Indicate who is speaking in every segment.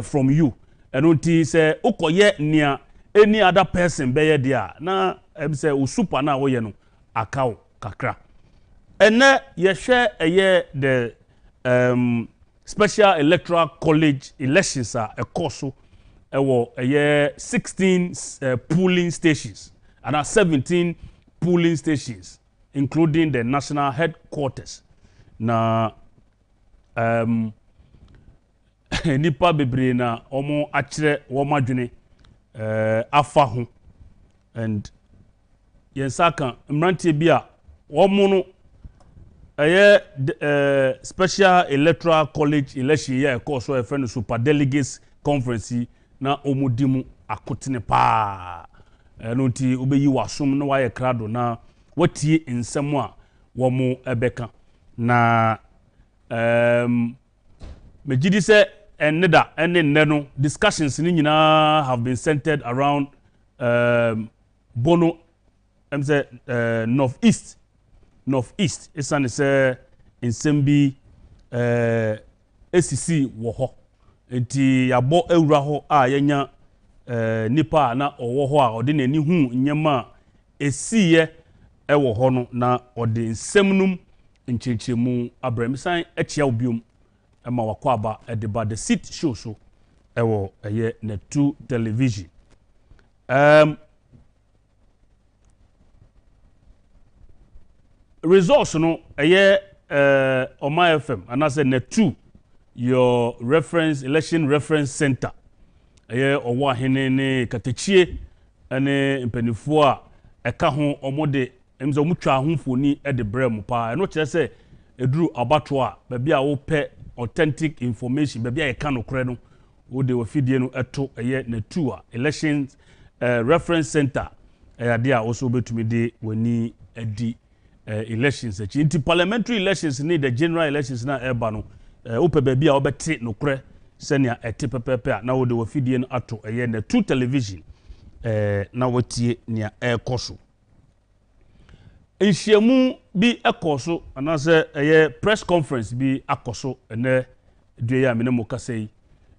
Speaker 1: from you. And until say ukoye near any other person be there na say usupa na woye no akaw kakra. And ye share the special electoral college elections are a course a 16 polling stations and 17 polling stations including the national headquarters. Na nipa bebre na omo akire wo madwene afa ho and yensaka mrantie bia omo no special electoral college election year course so a friend super delegates conference na omudimu akotene pa no ti obeyi wasum no waye krado na watie nsem a wo mo ebeka na mejidi se enneda enne no discussions ni nyina have been centered around Bono say northeast is an say nsem bi ACC wo ho enti yabo ewura ho a yenya nipa na owo ho a ode nani hu nyema esiye ewo ho no na ode nsem num nchechemu abramisan echia obiom ema wakwaba edeba the seat show so ewo eye na 2 television results no eye Oma FM and I said na 2 your reference election reference center eye owa hene ne katechie ene mpanifo a eka ho omode emzo mutwa ahomfoni e de brem pa eno kire se eduru abato a bia wo pe authentic information bia e ka no kore no wo de wafidie no eto eye na 2 a elections reference center ade a also betumi de wani edi elections into parliamentary elections need the general elections na eba no ope bia a obete no kore senia ete pepepe na wo de wafidie no ato eye na 2 television na watie nia ekoso enhyiamu bi ekoso anase eye press conference bi akoso ene due ya menemo kasei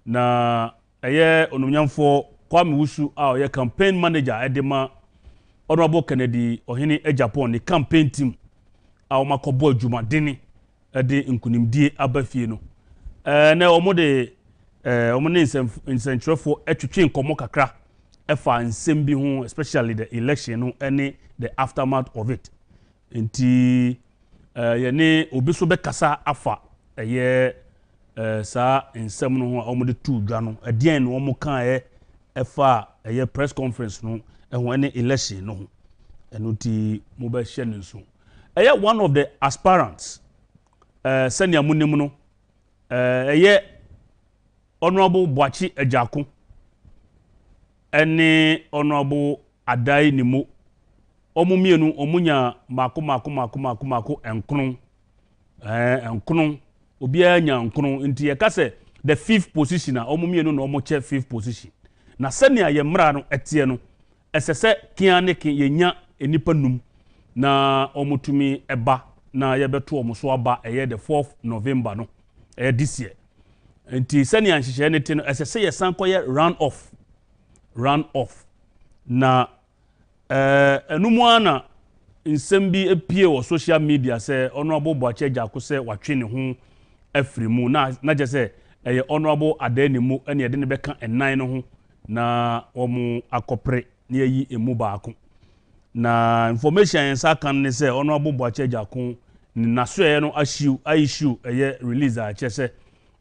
Speaker 1: na eye onumnyamfo Kwame Wusu a eye campaign manager edema Honorable Kennedy ohini Agyapong ni campaign team a o makobo adwuma deni ede nkunimdie abafie no na omode omone nsentwerefo etwetwe nkomo kakra efa nsem bi ho especially the election no any the aftermath of it enti yene obi so be kasa afa eye sa nsem no ho omode tu dwa no adien no omo kan efa eye press conference no ehun any election no ho enuti mo be hye nso eye one of the aspirants senior munim no eye Honorable Boachi Agyapong ene Honorable Adai Nimo omumienu omunya mako enkron obi anya enkron nti ye kase the 5th position a omumienu no omoche 5th position na senia ye mra no etie no esese kiane ke yenya enipa num na omutumi eba na ye beto omuso aba eye the 4th November no this year nti senia nhihye ne te no esese ye sankoye run off na enumu ana nsem bi epie wo social media say Honorable Boachi Agyapong say watwe ne ho afrimu na je say Honorable Adanimu ene de ne beka enan no ho na omu akopre na yi emu baako na information yensa kan ne say Honorable Boachi Agyapong ni naso no issue release a che say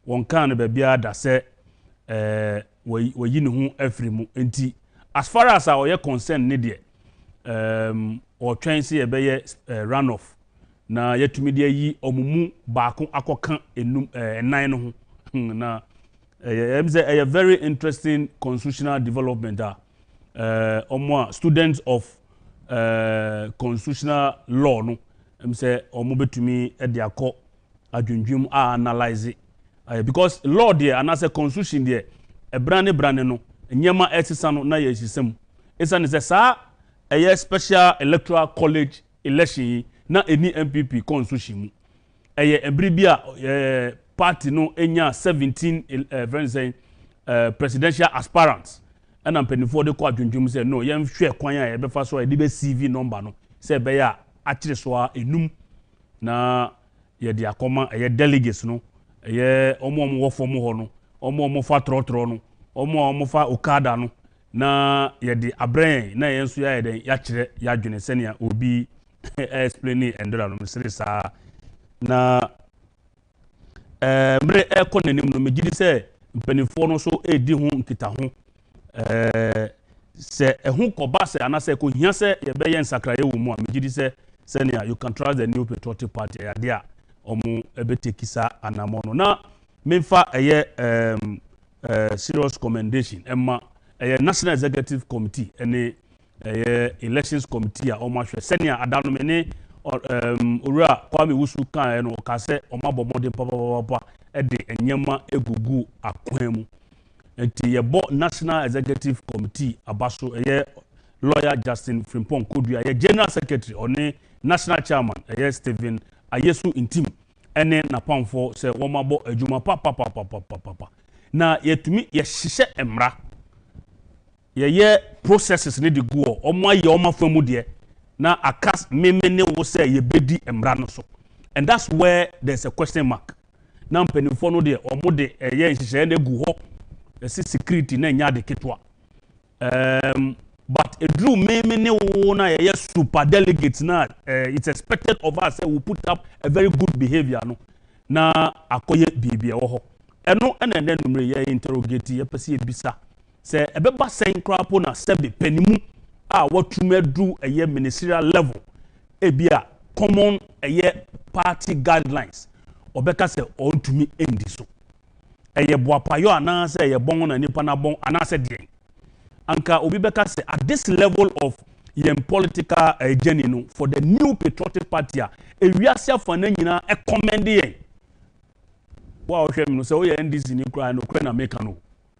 Speaker 1: won kan ne bia da say wayi ne ho afrimu enti as far as our concern ne de or trying say be runoff na yetumi de yi omumu baako akoka enum enan no ho na a very interesting constitutional development students of constitutional law no say omo betumi e de akọ adwundwum analyze because law there and as a constitution there e brane no nyema etisa no na ye sisem esa ne say a special electoral college election na any MPP constitution mu eye ebribia party no enya 17 friends presidential aspirants and I'm penny for the court to say no yam share kwanya be fa so e be CV number no say be ya akire so a enum na ye de akoma ye delegates no ye omo wo fom ho no omo fa trotro no omo fa okada no na ye de abren na ye nso ya ye den ya kire ya dwene senia obi explain endora no misiri sa na mre ekonenim no megidi se mpanifo no so edi ho nkita ho se ehun koba se anase ko hia se ye be ye nsakraye wo mu a megidi se senia you can trust the new patriotic party ya dia omu ebetekisa anamono na memfa eye serious commendation emma eye national executive committee ene elections committee a omahwe senia adanome ne owura Kwame Wusu kan no ka se omabomode papa e de enyema egugu akwan mu enti ye bo national executive committee abaso eye lawyer Justin Frimpong Kodua ye general secretary one national chairman eye Stephen Ayesu Intim ene na pamfo se womabo adwuma papa na yetumi ye hihye emra ye processes ne de go omo aye omafamu de na akas memene wo se ye bedi emra no so and that's where there's a question mark na mpanimfo no de omo de ye nhihye ne gu ho ese security na nya de ketwa but a drew memene wo na ye super delegates na it's expected of us we put up a very good behavior no na akoye bibia wo ho eno ene numre ye interrogate ye pese ebisa se ebeba sen krapo na sebe panimu a watumedu eye ministerial level ebia common eye party guidelines obeka se ontumi endi so eye boapayo anase eye bon na nipa na bon anase de anka obi beka se at this level of yem political journey no for the new patriotic party a ewiase afana nyina e commend ye wa ohwe mi no se o ye NDC ni kra no kra na make no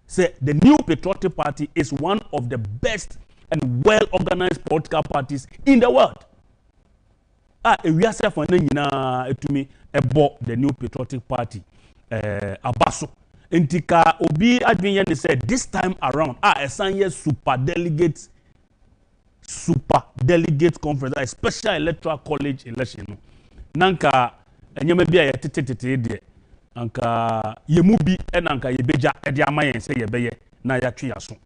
Speaker 1: say the new patriotic party is one of the best and well-organized political parties in the world. We are for etumi ebo the new patriotic party abaso. Intika obi adwin ye said this time around esanye super delegate conference a special electoral college election no. Nanka enyema bia ye tetetete de anka yemu bi enanka yebeja ede amayen se yebeye na ya twe yaso.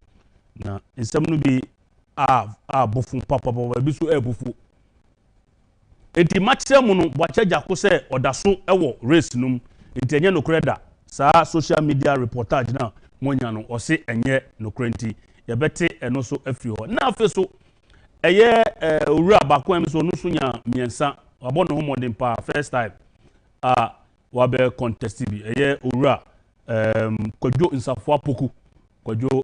Speaker 1: Na nsem no bi bofu papa biso ebufu enti maximum no bwachaja ko se odaso ewo race num enti enye no kreda sa social media reportage na monya no ose enye no krenti yebete eno so afiri ho na afi so eye owura bako em so no so nya miensa abo no homodin pa first time wabe contest bi eye owura Kwadwo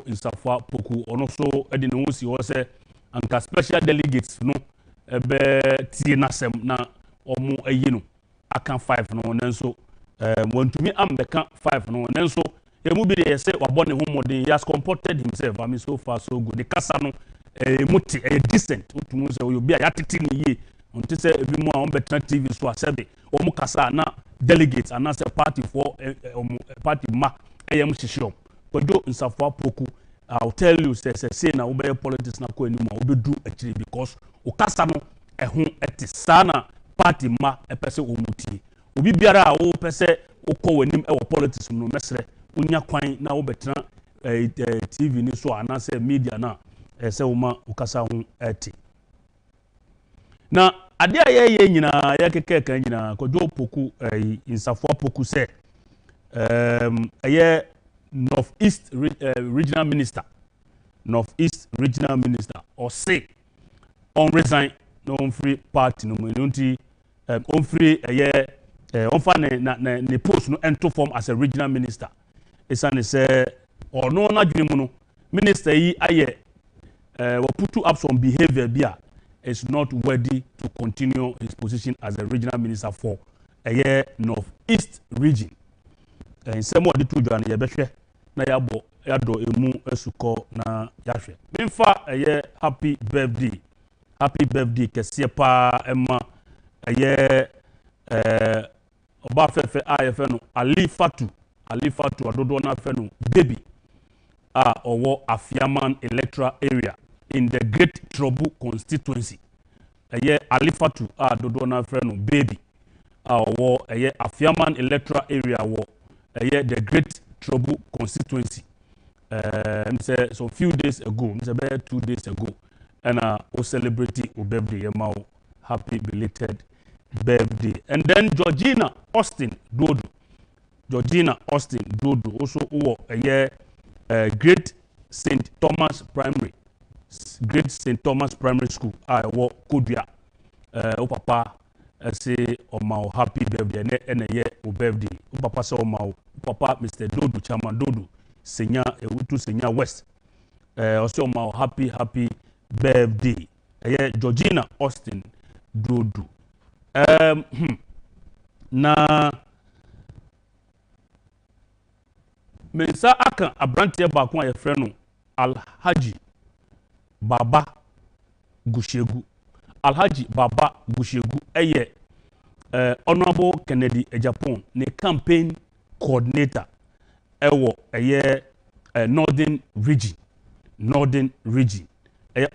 Speaker 1: Nsafo Poku ono so edi no si ho se anka special delegates no ebe tie nasem na omo ayi no aka 5 no nenso wantumi ambeka 5 no nenso emu bi de say wabone homodin he has comported himself I mean so far so good the kasa no muti decent utumu se obi a yatete ni ye onti se ebi mu a on betra TV so asebe omo kasa na delegates anase party for party ma ayem hihyo Kwadwo Nsafo Poku I'll tell you say na obey politics na ko enimu obedu akire because okasa no ehun etisana party ma epese omuti obi biara a wo pese okọ wanim e wo politics no mesre unya kwan na wo betena TV ni so anase media na se wo ma okasa ho eti na ade a ye nyina ya kekeka nyina Kwadwo Poku Nsafo Poku se aye Northeast regional minister or say on resign no on free party no monti on free on fa ne post no ento form as a regional minister esane say or no na dwene mu no minister yi aye we put up some behavior bia is not worthy to continue his position as a regional minister for Northeast region nsem odi to dwan ye behwe na yado emu esuko na yahwe memfa happy birthday kese pa ema oba fefe ayefe no Ali Fatu adodo na fe no baby owo Afiaman electoral area in the Great Trouble constituency. Eye Alifatu dodo na frɛ no baby. Owo eye Afiaman electoral area wo eye the Great Trouble constituency. Say so few days ago, about 2 days ago, and we celebrating your birthday, happy belated birthday. And then Georgina Austin Dodo also a year Great St. Thomas Primary School. I work Kodua. Papa say my happy birthday and a year birthday. Papa say Papa Mr. Dodo Chairman Dodo. Senya Ewutu Senya West. Also my happy birthday. Georgina Austin Dodo. Na mensa aka abrantie baako a yefrɛ no Alhaji Baba Gushegu. Alhaji Baba Gushegu Honorable Kennedy Agyapong ne campaign coordinator ewo northern region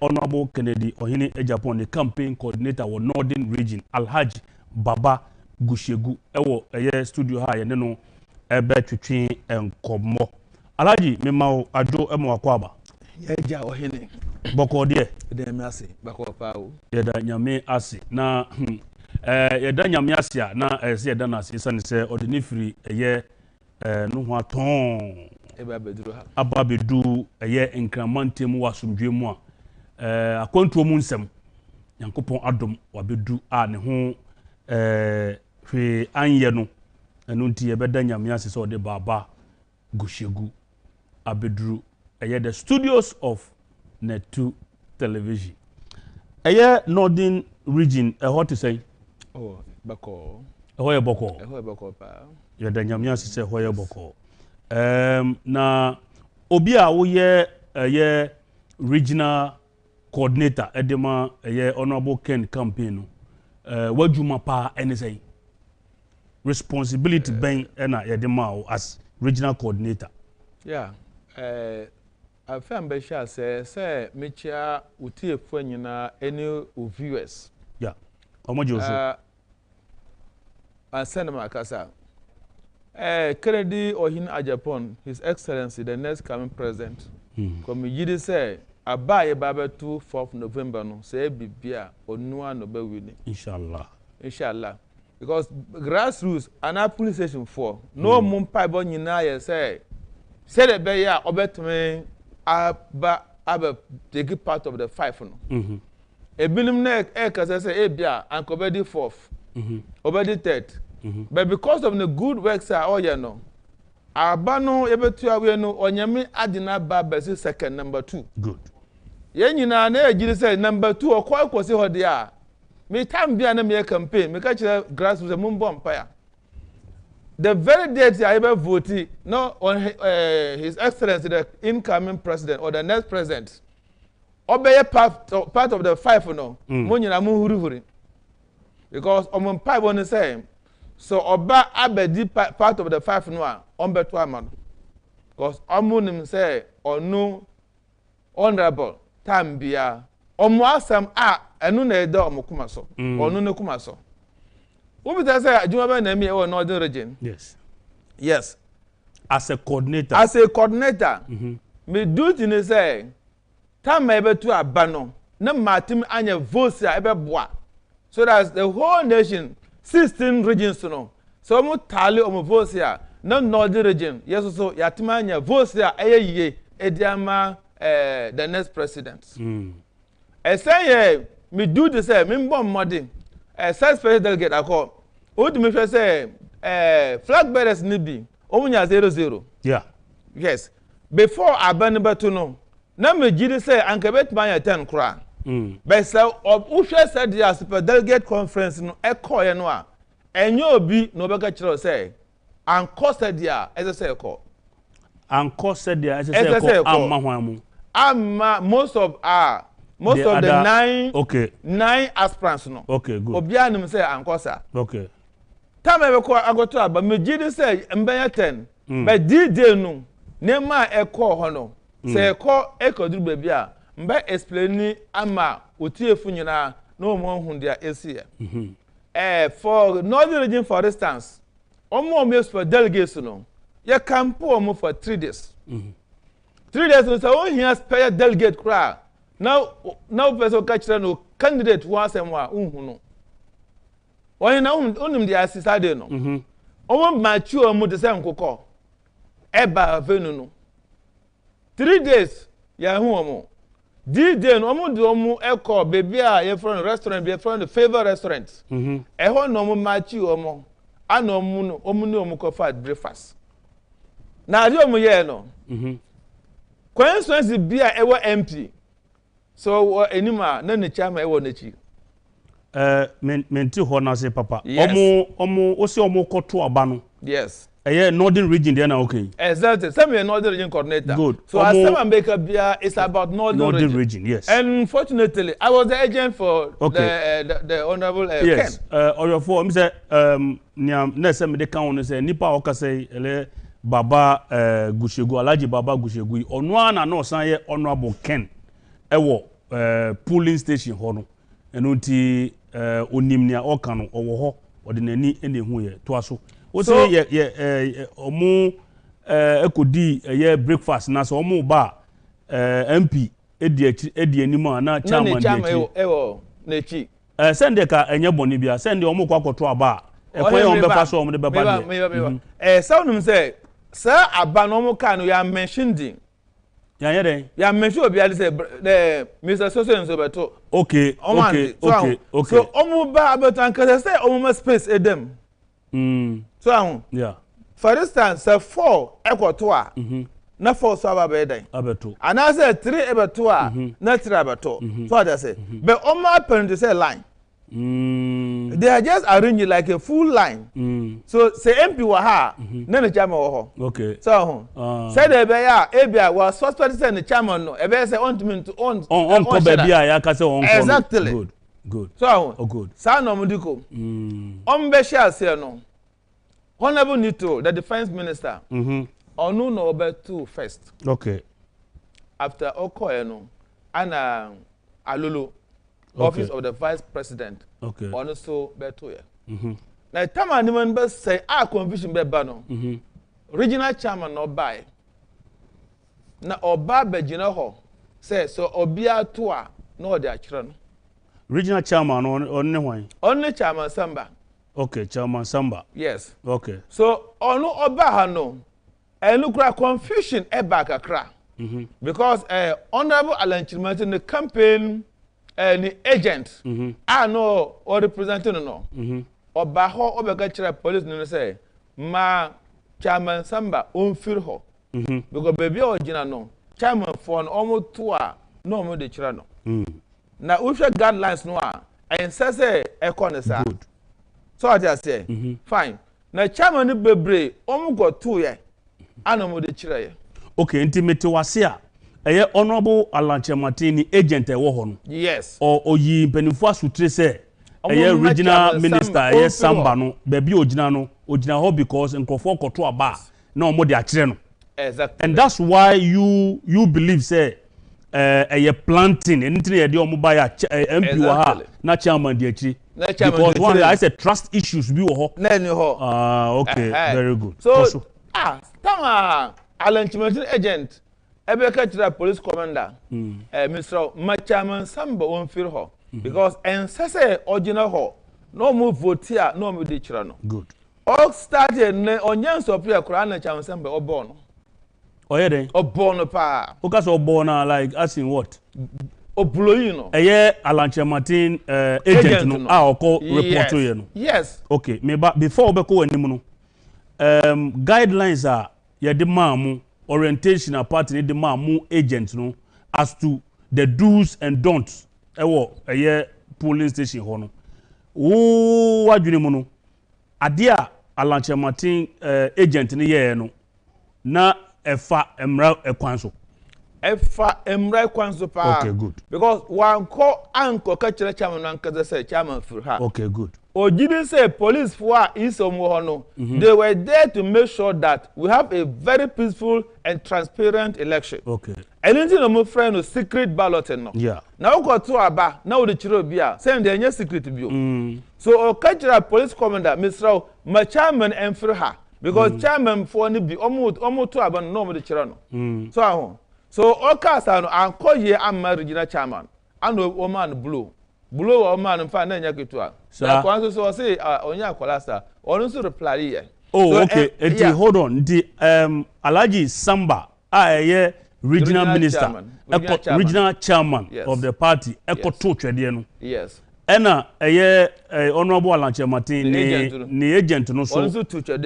Speaker 1: Honorable Kennedy Ohini Agyapong the campaign coordinator wo northern region Alhaji Baba Gushegu ewo studio ha ye ne no ebe twetwe enkomo Alhaji memawo adwo emo akwaba
Speaker 2: Yeja Ohini
Speaker 1: boko de
Speaker 2: me ase bako pa o
Speaker 1: yeda nyame ase na yeda nyame ase a na se yeda na ase sane se odini firi no ho aton aba bedu enkramantem wasomdwe mu a akwantuo mu nsem Nyankopon adom wabedu a ne ho hwe anye no enu nti yebeda nyame ase so de Baba Gushegu abedru the studios of Net2 television northern region what to say
Speaker 2: bako
Speaker 1: hoye boko
Speaker 2: pa
Speaker 1: yeda nyame ase se hoye boko na obi a wo ye regional coordinator edema Honorable Ken campaign no wadwuma pa ene say responsibility ben na yedema as regional coordinator.
Speaker 2: Yeah, I found Besha say Micha utie fanyina any viewers.
Speaker 1: Yeah, omojo
Speaker 2: and send my kasa. Kennedy Ohini Agyapong, His Excellency, the next coming president. Come yidi say abaye baba 4th November no say bibia onua no be winning. Inshallah. Because grassroots and our police station 4 no mumpai bo nyina ye say the be ya obetme aba take part of the 5 no. Ebinim na kasa say bia ankobedi 4th. Obedi 3rd. But because of the good works all you know, Abano ebetu awe no onyame adina ba besi second number 2.
Speaker 1: Good.
Speaker 2: Ye nyina na ejiri say number 2 okwakwosi hode a me time bia na me campaign me ka kire grassroots mumbo empire. The very date I ever voted no on His Excellency the incoming president or the next president obey part of the 5 no mo nyina mo hurihuri because on pipe on the same. So oba abedi part of the 5 no a ombeto amano because omunim say onu honorable tambia omu asam enu na eda omukuma so onu ne kuma so obi say adwuma ba na mi e northern region. Yes
Speaker 1: as a coordinator
Speaker 2: me duty ne say time ebetu abano na matim anya votes a ebeboa so that the whole nation 16 regions no so mo tally o mo votes here na northern region yes so yatimanya votes here eyeye ediama the next president say me do the say me mbom modern special delegate akọ o do me say flag bearers ni bi o munya 00
Speaker 1: yeah
Speaker 2: yes before abanbeto no na me gidi say ankabet manya 10 kra but so official said the super delegate conference no ekoye no a enye obi no be ka kire say anko said dia ese say eko
Speaker 1: anko said dia ese say eko amma hwamu
Speaker 2: amma most of the 9 aspirants no
Speaker 1: okay good
Speaker 2: obi anim say anko sa
Speaker 1: okay
Speaker 2: time e be ko agoto aba me gidi say mbenya 10 but DJ no nema eko ho no Se ko ekoduru baby a mba explain ama otiefu nyina no mo hu dia esi for northern region for instance omo for delegates no ye camp omo for 3 days 3 days no so here spare delegate kra now person catch no candidate once and wa unhu no wọ́n na unim dia asisade no omo mature omo de se nkokọ eba avenu no 3 days ya hu omo D-Day no omo de omo eko baby a ye from restaurant be from the favorite restaurant ho no omo mature omo ana omo no omo ko fa breakfast na ade omo ye no coincidence bia ewo empty so anima na ne chama ewo na chi
Speaker 1: menti ho na se papa omo osi omo koto aba no
Speaker 2: yes
Speaker 1: northern region there na okay
Speaker 2: exactly some northern region coordinator
Speaker 1: good
Speaker 2: so as some make bia it's about northern
Speaker 1: region yes
Speaker 2: and unfortunately I was the agent for the honorable
Speaker 1: yes
Speaker 2: Ken
Speaker 1: or for me say na se me de kan no say nipa o ka say ele baba Gushegu Alhaji Baba Gushegu ono ana no san ye honorable Ken ewo polling station ho no eno ti onimnia oka no owo ho ode nani ene hu ye to aso o say ye omo ekodi ye breakfast na so omo ba MP edi anima na chairman de
Speaker 2: ewo na chi
Speaker 1: send ka enye boni bia send omo kwa koto aba ekwe on be fa so omo de be ba
Speaker 2: me sound say sir abanomo kan ya mentioned
Speaker 1: ya yede
Speaker 2: ya mention obi ade say Mr. Soso nso beto
Speaker 1: okay
Speaker 2: so omo ba abetan ka say omo space edem so ahun
Speaker 1: yeah
Speaker 2: for instance 4 ekoto a na 4 so aba be den
Speaker 1: abeto
Speaker 2: and I say 3 ebeto a na 3 abeto so I say but omo apparent say line they are just arranged like a full line so say MP wa ha na the chairman wa ho
Speaker 1: okay
Speaker 2: so say the be ya ebia was suspect say the chairman no e be say on
Speaker 1: ko be bia ya ka say on ko
Speaker 2: exactly
Speaker 1: good
Speaker 2: so
Speaker 1: good
Speaker 2: sa no mudiko on be share say no honorable Nito the defense minister onu no be two first
Speaker 1: okay
Speaker 2: after okoye no ana alolo office of the vice president
Speaker 1: okay
Speaker 2: also beto ya na time animan be say confusion be ba no regional chairman no buy na oba begina ho say so obia to a no de akire no
Speaker 1: regional chairman on ne hwan
Speaker 2: only chairman Samba
Speaker 1: okay chairman Samba
Speaker 2: yes
Speaker 1: okay
Speaker 2: so onu oba ha no enu kra confusion e ba kakra because honorable Alan Chirmati the campaign any agent no or representing no oba ho obega kire police no say ma chairman Samba on feel ho because baby original no chairman for no almost to a no mo de kire no na we share guidelines no a and say economy
Speaker 1: good
Speaker 2: so I just say fine na chairman bebre omo go to ye anomo de kire ye
Speaker 1: okay intimate wase a eye honorable Alan Chirmati ni agent ewo ho no
Speaker 2: yes
Speaker 1: oyi penifo asutre se eye regional minister eye Samba no baby ogina ho because nkofo koto aba na omo de akire no
Speaker 2: exactly
Speaker 1: and that's why you believe say eye planting anything ye de omo ba ya MP wa ha na chairman de akire because one I said trust issues bi wo ho
Speaker 2: na ni ho
Speaker 1: okay very good
Speaker 2: so tama Alan Chirmati agent ebe ka tira police commander Mr. Machaman Samba won feel ho because ensese original ho no mo vote a no mo de kira no
Speaker 1: good
Speaker 2: all started ne onyan so prayer kura na Machaman Samba obo no
Speaker 1: oyede
Speaker 2: obo no pa
Speaker 1: o ka so obo na like as in what
Speaker 2: obloyi no
Speaker 1: eye Alan Chirmati agent no a oko report to ye no
Speaker 2: yes
Speaker 1: okay me ba before obeko anim no guidelines are ye de mamu orientation apart in the mamu agent no as to the do's and don'ts ewo polling station ho no wo wadwene mu no ade a Alan Chirmati agent ne ye no na efa emra ekwan so pa
Speaker 2: okay good because one call anko ka kire chairman nan kaza say chairman for her
Speaker 1: okay good
Speaker 2: or didn't say police for is they were there to make sure that we have a very peaceful and transparent election.
Speaker 1: Okay.
Speaker 2: Anything no friend no secret ballot no.
Speaker 1: Yeah.
Speaker 2: Now go to aba now the chiro bia say dey nya secret bio. So o cultural police commander Mr. my chairman emfre ha because chairman for ni bi omo to aba no mo the chiro no. So ahụ. So o kasa no anko ye amma regional chairman. Ano o man blue o man mfa na nya ketua. So kwanso so say onya akwalasa onu so reply here.
Speaker 1: Oh
Speaker 2: so,
Speaker 1: okay.
Speaker 2: Yeah.
Speaker 1: Hold on. The Alhaji Samba regional minister, regional chairman
Speaker 2: yes.
Speaker 1: of the party, Ekoto Twedieno.
Speaker 2: Yes.
Speaker 1: Ena honorable Alanche Martin ni agent no so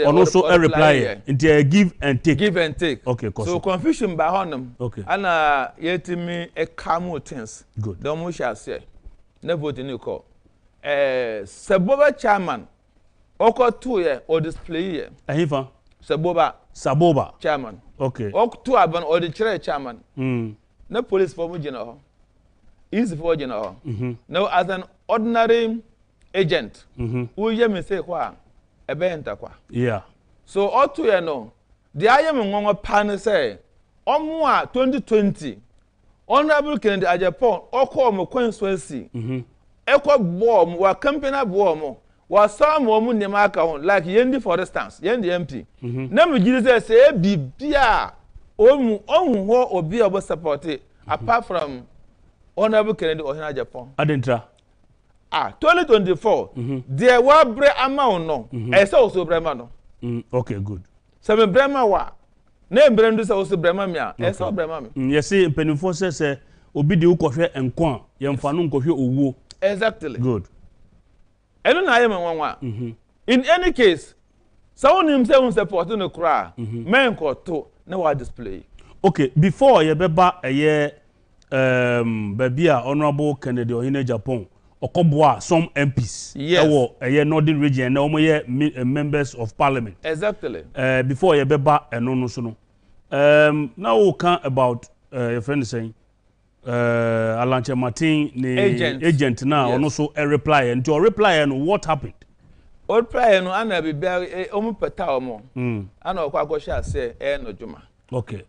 Speaker 1: also a reply into give and take.
Speaker 2: Give and take.
Speaker 1: Okay,
Speaker 2: so confusion by honum.
Speaker 1: Okay.
Speaker 2: Ana yetimi e calm things.
Speaker 1: Good.
Speaker 2: Don't mo shall say. Na vote ni call. Saboba chairman okoto ye or display ye.
Speaker 1: Ahifa.
Speaker 2: Saboba chairman.
Speaker 1: Okay.
Speaker 2: Okoto aban or the chairman. Na police for mu gina ho. Easy for gina ho. Now as an ordinary agent, who ye me say kwa ebe enta kwa.
Speaker 1: Yeah.
Speaker 2: So oto ye no. The ayem ngongo pan say omo a 2020 Honorable Kennedy Agyapong oko mo constituency. Eko bomb wa campaigner bomb wa some mo nema aka hon like yendi for instance yendi MP. Na me gidi say bibia omu ho obi obo support apart from Honorable Kennedy Agyapong.
Speaker 1: Adentra.
Speaker 2: 2024 there were bre amount no ese also brema no.
Speaker 1: Okay, good.
Speaker 2: So me brema wa na embrendo se also brema mi a ese brema mi.
Speaker 1: Yes, penifo say obi de ukohwe enko a yemfa no nkohwe owuo.
Speaker 2: Exactly.
Speaker 1: Good.
Speaker 2: Eno na ayem nwanwa. In any case, someone himself support no kra, men ko to na wa display.
Speaker 1: Okay, before ye beba baby Honorable Kennedy Agyapong okoboa some MPs ewo northern region na omo ye members of parliament.
Speaker 2: Exactly.
Speaker 1: Before ye beba eno no so no. Now we can about your friend saying Alanche Martin ni agent now yes. Also a reply and to a reply and what happened?
Speaker 2: Reply no ana be omo peta omo. Ana okwa share say no juma.
Speaker 1: Okay.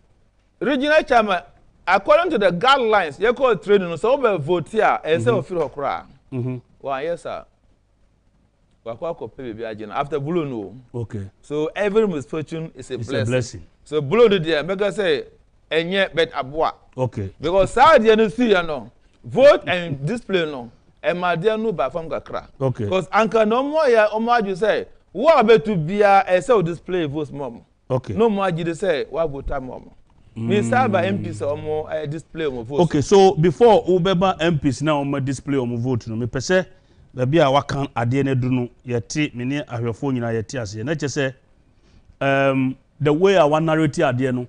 Speaker 2: Regional chairman according to the guidelines you call training no so be vote here and say offer okra. Well, yes, sir. After blue, no. Okay. So every misfortune is a blessing. So blue the day, make us say, and yet bet abwa. Okay. Because Saudi and see you know, vote and display no, and my dear no by from Gakra. Okay. Because Anka no more ya omaj you say, what about to be a so display votes mom. Okay. No more you say, what about time mom. Me serve MPs or more display of vote. Okay, so before Ubeba MPs now more display of vote no me pese baby a wakan ade ne du no yeti me ne ahwefo nyina yeti ase na che se the way our narrative ade no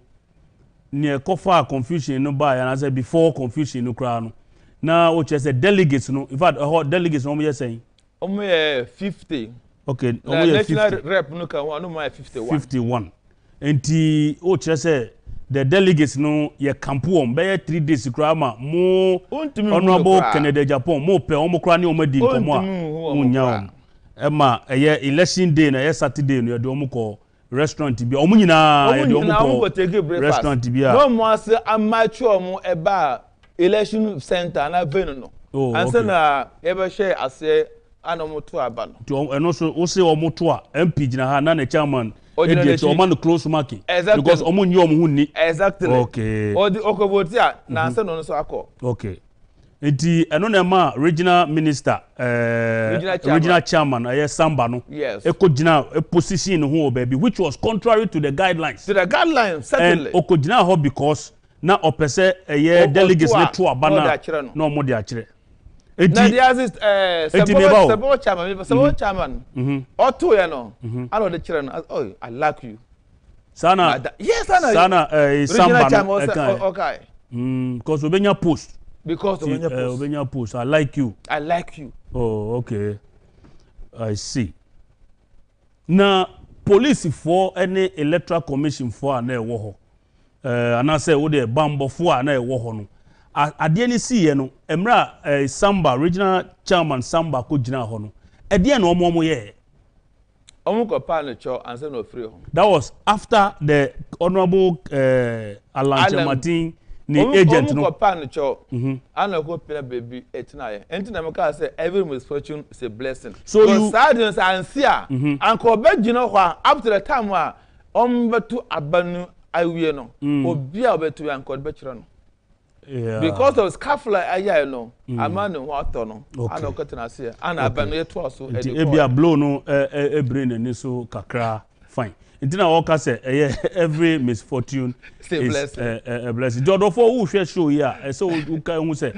Speaker 2: ne kofa confusion no ba ya na say before confusion no kra no na o che se delegates no in fact delegates no mo say omo 50. Okay, omo 50. National rep no kan no mo 51 enti o che se the delegates no ye campuom be 3 days krama mo Honorable Kennedy Agyapong mo pe omo kra ne omo di nkomo a unya ema eye election day na ye Saturday no ye do omo ko restaurant bi omo nyina ye do omo ko restaurant bi a no mo ase amateur omo eba election center na venu no anse na ye be share ase anomo to aba no
Speaker 1: to eno so o se omo to a MP gina ha na chairman Oman close marking. Exactly. Because omo nyi omo hunni. Exactly. Okay.
Speaker 2: Odi okovote a na nse no so akọ. Okay.
Speaker 1: Enti eno na ma regional minister regional chairman Samba no. Yes. Ekogina position ho baby which was contrary to the guidelines.
Speaker 2: To the guidelines certainly.
Speaker 1: And okogina ho because na opese delegates ne to abana na omo de akire.
Speaker 2: Now there is Sabo chairman. Otto ya no. I know the children. Oh, I like you.
Speaker 1: Sana.
Speaker 2: Yes, Sana.
Speaker 1: Sana Samba.
Speaker 2: Okay.
Speaker 1: Because obenya post.
Speaker 2: Because
Speaker 1: obenya post. I like you.
Speaker 2: I like you.
Speaker 1: Oh, okay. I see. Now police for any electoral commission for na ewo ho. Ana say wo de bambo for na ewo ho no. Adie ni see no emra Samba regional chairman Samba ko gina ho no
Speaker 2: That
Speaker 1: was after the Honorable Alan Martin agent
Speaker 2: baby every misfortune is a blessing.
Speaker 1: So you
Speaker 2: sadness and fear and up to the time where to abanu no obi obetu and called betro no. Because of scaffold aya no amanu wato no ana okotena se ana abanu eto so
Speaker 1: ebia blow no brain ni so kakra fine intina woka say every misfortune is a blessing jodo for who share show here so who kan hu say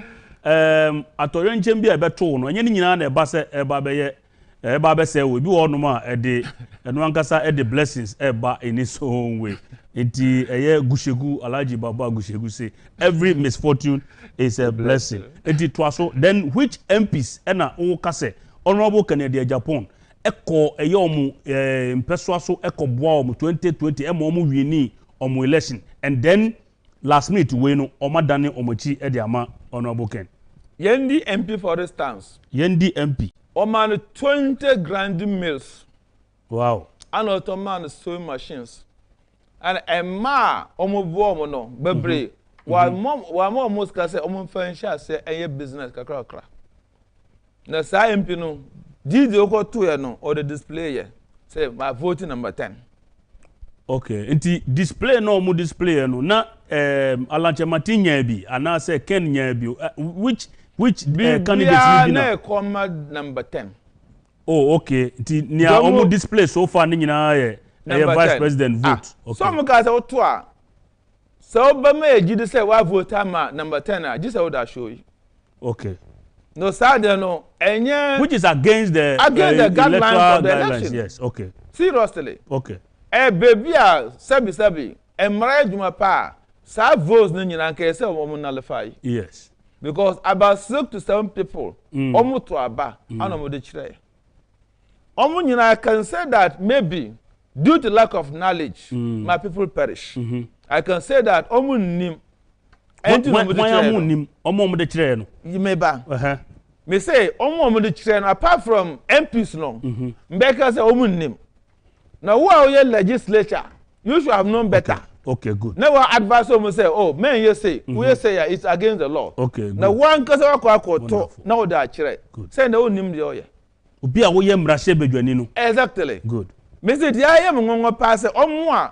Speaker 1: atoyo nchem bia beto no enye ni nyina na eba se eba be say we bi wo no ma eno ankasa the blessings eba in its own way. Iti gushegu Alhaji Baba gushegu say every misfortune is a blessing. Iti twaso then which MPs ena o kase Honorable Kennedy Agyapong eko omu mpeswa so eko boa omu 2020 omu wini omu election and then last minute we no omadane omochi e de ama Honorable Ken.
Speaker 2: Yendi MP for instance.
Speaker 1: Yendi MP.
Speaker 2: Oman 20 grand mills.
Speaker 1: Wow.
Speaker 2: And automatic sewing machines. And a ma omo no bebre wa mo almost ka say omo fansha say eye business kakra na sa MP no did okoto ye no or the display ye say my voting number 10.
Speaker 1: Okay, inti display no mu display no na Alanche Matinya bi ana say Ken nya bi which candidate
Speaker 2: na comma number 10.
Speaker 1: Oh okay, inti nia omo display so far ni nyina ye vice 10. President vote. Okay.
Speaker 2: Some guys are to so Bama Jidi say wa vote ama number 10 just how that show you.
Speaker 1: Okay.
Speaker 2: No sad no enye
Speaker 1: which is against the
Speaker 2: guidelines of the election.
Speaker 1: Yes, okay.
Speaker 2: Seriously.
Speaker 1: Okay.
Speaker 2: Baby sabi emra juma pa sa votes no nyina nke say omo nullify.
Speaker 1: Yes.
Speaker 2: Because about 6 to 7 people omo to aba anomo de kire. Omo nyina can say that maybe due to lack of knowledge, my people perish. I can say that omunim.
Speaker 1: You
Speaker 2: may ba. Me say apart from MPs no. Mbeka say omunim. Now who are your legislature? You should have known better.
Speaker 1: Okay, good.
Speaker 2: Never advise someone say, oh, man, you say, we say it's against the law.
Speaker 1: Okay, good.
Speaker 2: Now one cause to now that chire. Say no nim the oye.
Speaker 1: Obi a wo ye mrase bedwani no.
Speaker 2: Exactly.
Speaker 1: Good.
Speaker 2: Mr. Diaya Mungo pass on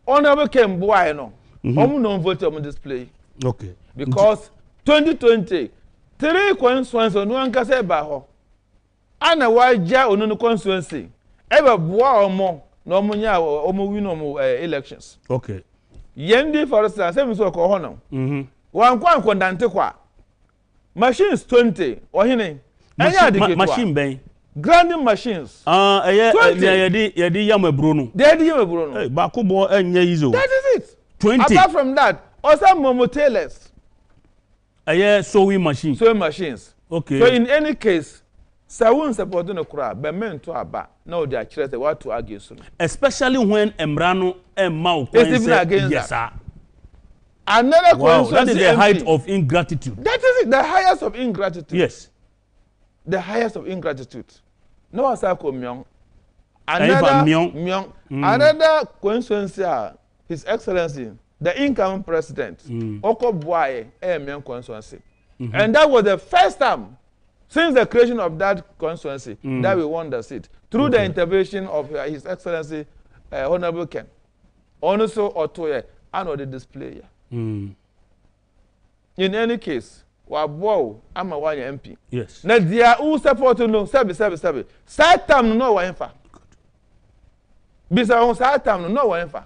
Speaker 2: honorable came boy no. No vote on display.
Speaker 1: Okay.
Speaker 2: Because 2020, 3 constituencies on one can say baho. And a wide ja on no constituency. Ever boa or more, no munya or win elections.
Speaker 1: Okay.
Speaker 2: Yendi for instance, seven so call honor. One condante qua. Machines 20 or hine.
Speaker 1: Machine bay.
Speaker 2: Grinding machines.
Speaker 1: Yedi Yamabruno.
Speaker 2: Daddy Yamabruno.
Speaker 1: Bakubo and Yezo.
Speaker 2: That is it.
Speaker 1: 20.
Speaker 2: Apart from that, also Momo tailors.
Speaker 1: Sewing machine.
Speaker 2: Sewing machines.
Speaker 1: Okay.
Speaker 2: So in any case, Sawun supporting a crowd, but men to aba. No, they are children what to argue soon.
Speaker 1: Especially when Emrano and Mao
Speaker 2: is even against
Speaker 1: yes,
Speaker 2: that. Another
Speaker 1: that is the height of ingratitude.
Speaker 2: That is it, the highest of ingratitude.
Speaker 1: Yes.
Speaker 2: The highest of ingratitude. No one said myong. Another coincidence, His Excellency, the incoming president, Oko Boye, myong constituency. And that was the first time since the creation of that constituency that we won the seat through the intervention of His Excellency Honorable Ken. Also, Otoye, and the display. In any case, Wabo, I'm a MP.
Speaker 1: Yes.
Speaker 2: Now, they are who support to know, sabi. Sad time, no one for. Bisa on sad time, no one for.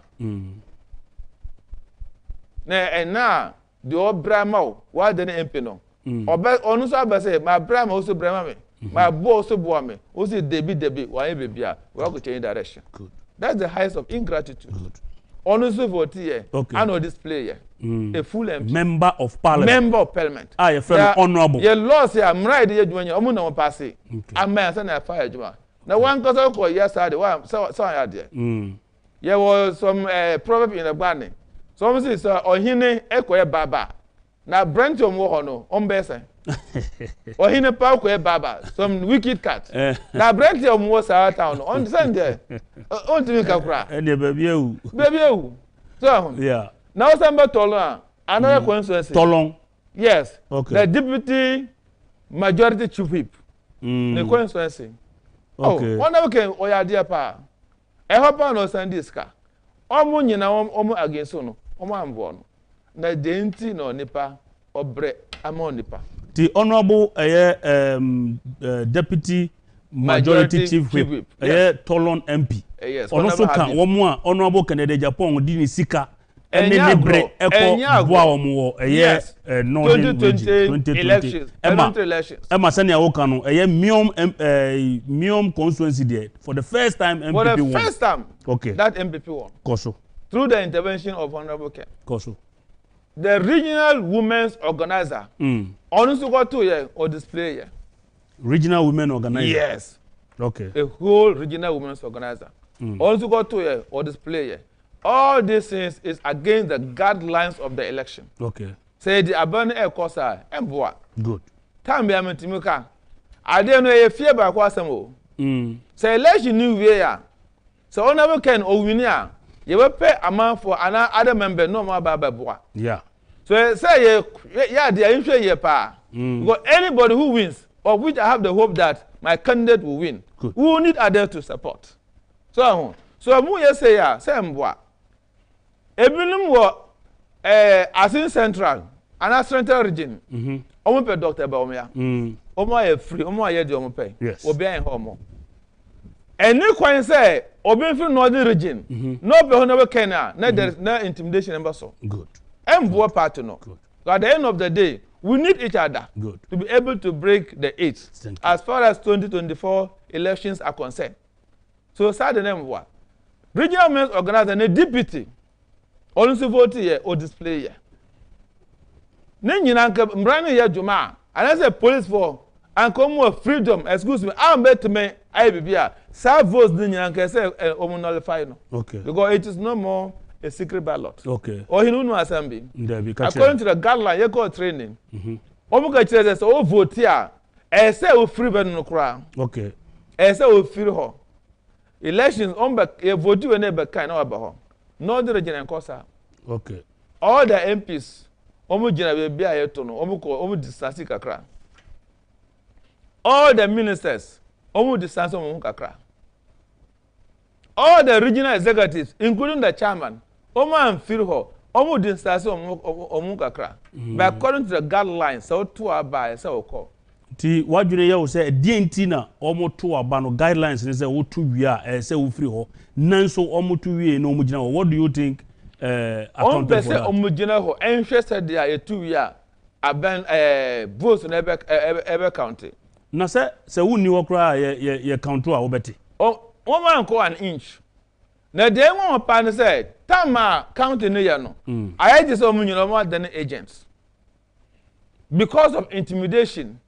Speaker 2: And now, the old Brahma, why didn't MP no? Or so say, my Brahma also Brahma me, my boss also bore me, also Debbie, why baby, we have to change direction. Good. That's the highest of ingratitude. Good. Honestly, vote here. Okay. I know this player. A full MP.
Speaker 1: Member of Parliament.
Speaker 2: Member of Parliament.
Speaker 1: Your friend honorable.
Speaker 2: Your laws here, I'm right here doing your own pass it. I'm man, send a fire. Now, one cause I call yesterday, so I had there. There was some proverb in the Barney. Some say, sir, or hine, echo baba. Now, Brent your mohono, on Bessie. Or in a park where Baba, some wicked cat. Now, Brent, your most our town on Sunday. On to make a cry.
Speaker 1: And the baby,
Speaker 2: Baby, so,
Speaker 1: yeah.
Speaker 2: now somebody told another coincidence.
Speaker 1: Tolong.
Speaker 2: Yes.
Speaker 1: Okay.
Speaker 2: The deputy majority chief whip. The coincidence.
Speaker 1: Okay.
Speaker 2: Oh, one of them, or your dear pa. I hope I know Sandiska. Omo nyina omo against no. Omo ambo no. Na denti no nipa obre ama nipa. The
Speaker 1: honorable deputy majority chief whip Tolon MP.
Speaker 2: Yes.
Speaker 1: Also can one honorable Canada Agyapong di ni sika ene nebre eko boa omo northern 2020
Speaker 2: elections.
Speaker 1: Emma Sanya Oka no Miom constituency there for the first time MPP won.
Speaker 2: For the first time.
Speaker 1: Okay.
Speaker 2: That MPP won.
Speaker 1: Koso.
Speaker 2: Through the intervention of Honorable Ken.
Speaker 1: Koso.
Speaker 2: The regional women's organizer. Also got 2 years or display here.
Speaker 1: Regional women organizer.
Speaker 2: Yes.
Speaker 1: Okay.
Speaker 2: A whole regional women's organizer. Also got 2 years or display here. All these things is against the guidelines of the election.
Speaker 1: Okay.
Speaker 2: Say the abandon air cosa emboa.
Speaker 1: Good.
Speaker 2: Time be amentimuka. I don't know if fear by Quasamo. Say election new way. So Honorable Ken or Winia. You will pay amount for another member no more baba.
Speaker 1: Yeah.
Speaker 2: So say yeah, they are interested pa. Because anybody who wins, of which I have the hope that my candidate will win,
Speaker 1: good.
Speaker 2: We will need others to support. So mu ye say ya, say mboa. Ebinum wo Asin Central, and Central region. Omo pe Dr. Baumia. Omo ye free, omo ye di omo pe.
Speaker 1: Yes.
Speaker 2: Obi an homo. Any coin say obi free northern region. No be honorable Kenya, there is no intimidation number so.
Speaker 1: Good.
Speaker 2: Mboa part no.
Speaker 1: Good.
Speaker 2: At the end of the day, we need each other.
Speaker 1: Good.
Speaker 2: To be able to break the eight as far as 2024 elections are concerned. So sad the name what? Regional men's organizer and a deputy also vote here or display here. Nyina nka mbrani here juma and as a police for and come more freedom, excuse me, I'm better me I be here. Serve votes nyina nka say nullify no. Okay. Because it is no more a secret ballot.
Speaker 1: Okay.
Speaker 2: Or he no assembly. According to the guideline, you go training. Omuka chese say o vote here. E say o free ben no kra. Okay. E say o free ho. Elections on back e vote we na be kan na ba ho. No the region enkosa. Okay. All the MPs omu gina be bia yeto no omu distance kakra. All the ministers omu distance omu kakra. All the regional executives including the chairman omu amfiri ho omu distance omu kakra. But according to the guidelines so to aba say okọ. Ti
Speaker 1: wadwene ye wo say DNT na omu to aba no guidelines ne say wo to wi a say wo free ho nanso omu to wi na omu gina ho. What do you think accountable for that? Omu
Speaker 2: gina ho interested there e to wi a aban votes na ebe county.
Speaker 1: Na say wo ni wo kra ye count a wo beti.
Speaker 2: One man call an inch. Now they want to say, Tama county no ya no. I just more than agents. Because of intimidation,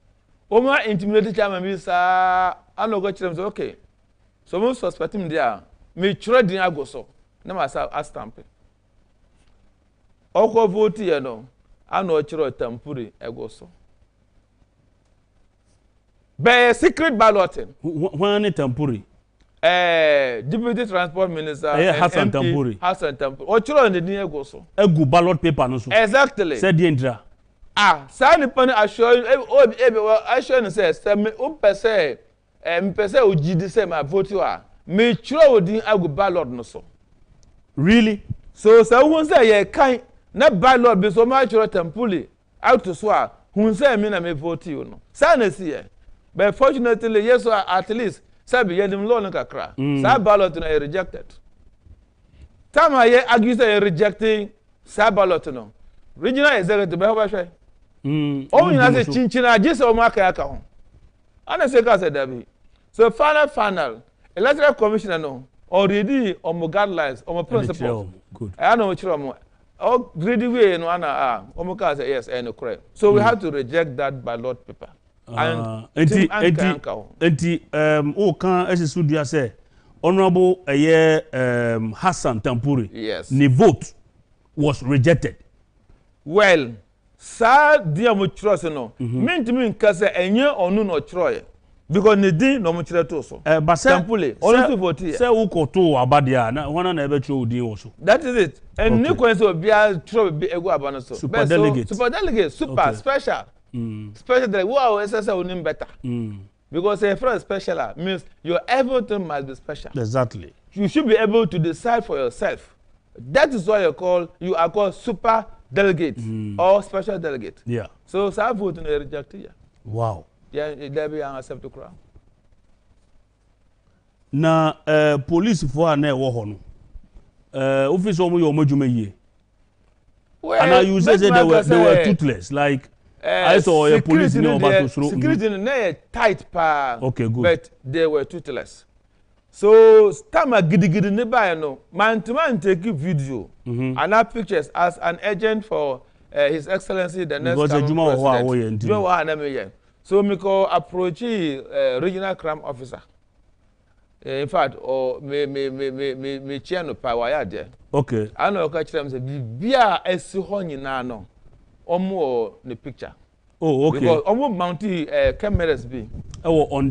Speaker 2: Oma intimidated chairman be sa I no go to them say okay. So most suspect him there. Me try din ago so. Na ma sa stamp. Oko vote ya no. I no chiro tampuri ego so. By secret balloting.
Speaker 1: When tampuri
Speaker 2: Deputy Transport Minister
Speaker 1: Hassan Tampuri.
Speaker 2: Hassan Tampuri. Ochiro on the near go so.
Speaker 1: Egu ballot paper no so.
Speaker 2: Exactly.
Speaker 1: Said the entra.
Speaker 2: Sani pani assure assure say me pese mpese ojidi say my vote wa. Me chiro odin egu ballot no so.
Speaker 1: Really?
Speaker 2: So won say ye kan na ballot be so ma chiro Tampuri out to so a hun say me na me vote you no. Sani see here. But fortunately yes at least sabi yedim law no kakra. Sa ballot na rejected. Tama ye argue say rejecting sa ballot no. Regional executive be how ba hwe. Oh, you say chinchina just o maka aka ho. Ana say ka say dabi. So final electoral commissioner no already on guidelines on principles. Good. I know chiro mo. Oh ready way no ana o ka say yes and correct. So we have to reject that ballot paper.
Speaker 1: Enti o kan esudia say honorable Hassan Tampuri.
Speaker 2: Yes.
Speaker 1: The vote was rejected.
Speaker 2: Well, sa dia mo trust no mentimi nka se enye onu no troye because ne din no mo kire to so
Speaker 1: but
Speaker 2: simply onu to vote
Speaker 1: say who koto abadia na wana na ebe tro din wo so
Speaker 2: that is it and ni kwen so bia tro be egu abano so
Speaker 1: super delegate
Speaker 2: super special special delegate wow ssa onim better because a first special means your everything must be special.
Speaker 1: Exactly.
Speaker 2: You should be able to decide for yourself. That is why you are called super delegate or special delegate.
Speaker 1: Yeah.
Speaker 2: So I vote in a reject here.
Speaker 1: Wow.
Speaker 2: Yeah, there be an accept to crown.
Speaker 1: Na police for na wo ho no. Office omo yo madwuma yie. And you say they were toothless like I saw a police in
Speaker 2: security na tight pa.
Speaker 1: Okay, good.
Speaker 2: But they were toothless. So Stama gidigidi ne buy no man to man take video and have pictures as an agent for His Excellency the next president. So me ko approach regional crime officer. In fact, or me chiano pa waya there.
Speaker 1: Okay.
Speaker 2: I know catch them say bia esi ho nyina no. Omo the picture.
Speaker 1: Oh, okay.
Speaker 2: Because omo mounty cameras be.
Speaker 1: On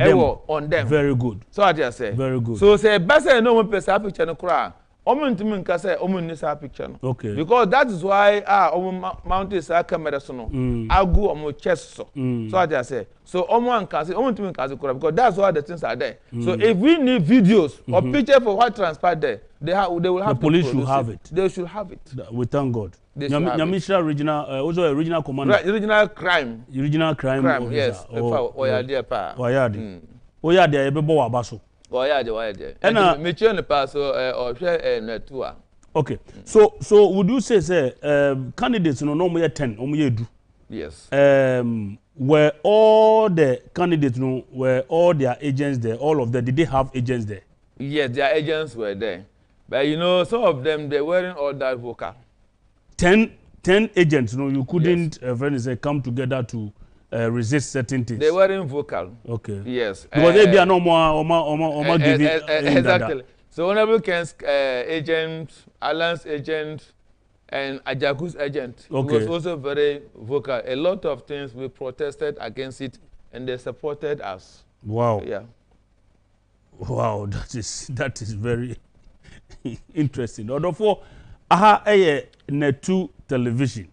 Speaker 1: them. Very good.
Speaker 2: So what I say.
Speaker 1: Very good.
Speaker 2: So say best no one person picture no kra. Omo ntimi nka say omo ni sa picture no.
Speaker 1: Okay.
Speaker 2: Because that is why omo mounty sa camera so no. Agu omo chest so. So what I say. So omo nka say omo ntimi nka say kra because that's why the things are there. So if we need videos or picture for what transpired there, they will have
Speaker 1: the police should have it.
Speaker 2: They should have it.
Speaker 1: We thank God. Nyamisha regional also a regional commander.
Speaker 2: Regional crime.
Speaker 1: Regional crime officer.
Speaker 2: Yes. Oyade pa.
Speaker 1: Oyade. Oyade e be bo wa baso.
Speaker 2: Oyade. And me tell the pass so or share na tour.
Speaker 1: Okay. So would you say candidates no mo ye 10, mo ye 2.
Speaker 2: Yes.
Speaker 1: Were all the candidates were all their agents there, all of them, did they have agents there?
Speaker 2: Yes, their agents were there. But you know, some of them, they weren't all that vocal.
Speaker 1: 10 agents, you couldn't come together to resist certain things.
Speaker 2: They weren't vocal.
Speaker 1: Okay.
Speaker 2: Yes.
Speaker 1: Because they be no more giving.
Speaker 2: Exactly. So Honorable Ken's agent, Alan's agent, and Ajaku's agent was also very vocal. A lot of things we protested against it, and they supported us.
Speaker 1: Wow.
Speaker 2: Yeah.
Speaker 1: Wow, that is very interesting. Although for Netu television,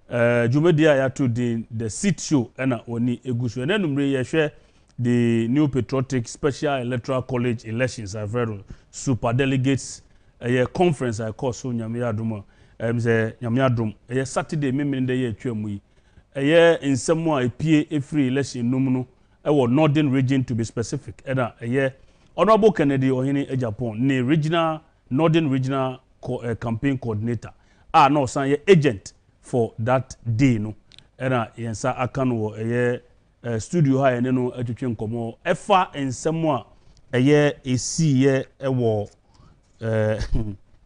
Speaker 1: Jumedia ya to the seat show ena oni egusu. And then we share the new patriotic special electoral college elections. I've heard super delegates a conference I call so nyamia duma. Nyamia drum. Saturday me in the year twemu. In some way a free election nomuno. Northern region to be specific. Ena Honorable Kennedy Ohini Agyapong, ne Northern Regional Campaign Coordinator. No, san ye agent for that day no. Ena yensa akano studio ha ene no atwetwe nkomo. Efa ensemwa esi ye ewo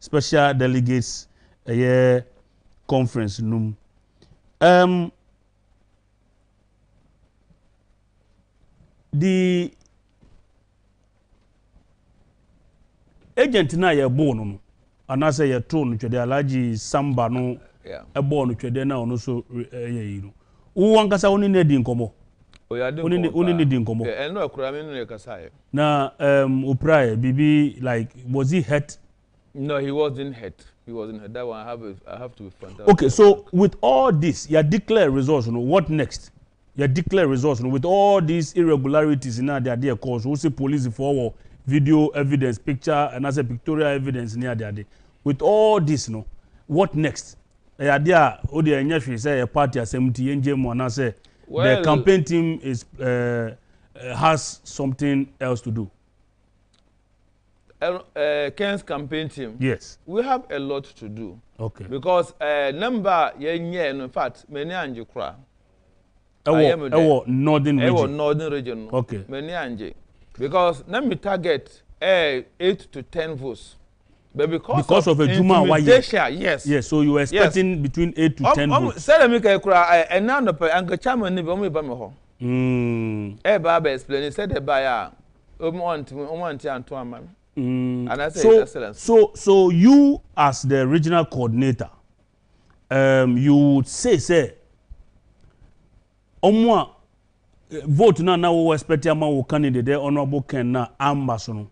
Speaker 1: special delegates conference num. The agent na ye born no anase ye to no twede alaji samba no e born twede na ono so ye yi no wo wankasa woni na di nkomo woni ni di nkomo
Speaker 2: no akura me no kasa ye
Speaker 1: na upraye bibi like was he hurt?
Speaker 2: No, he wasn't hurt. That one I have to be front.
Speaker 1: Okay, so with all this you declare results, what next? You declare results with all these irregularities in their cause. We see police for video evidence, picture, and as a pictorial evidence near their day. With all this, what next? The party assembly and say the campaign team has something else to do.
Speaker 2: Ken's campaign team.
Speaker 1: Yes.
Speaker 2: We have a lot to do.
Speaker 1: Okay.
Speaker 2: Because number in fact many anjukra.
Speaker 1: Northern region.
Speaker 2: Northern region.
Speaker 1: Okay.
Speaker 2: Many anje. Because let me target 8 to 10 votes. But because of
Speaker 1: a Juma
Speaker 2: yes.
Speaker 1: Yes, so you were expecting between 8 to 10 votes.
Speaker 2: Say me kra and now Uncle Chairman ni be ba me ho. Baba explain said the buyer want Anto Amam. And I say excellence.
Speaker 1: So you as the regional coordinator you would say Omwa vote na wo expect ama wo candidate honorable Ken na ambasono.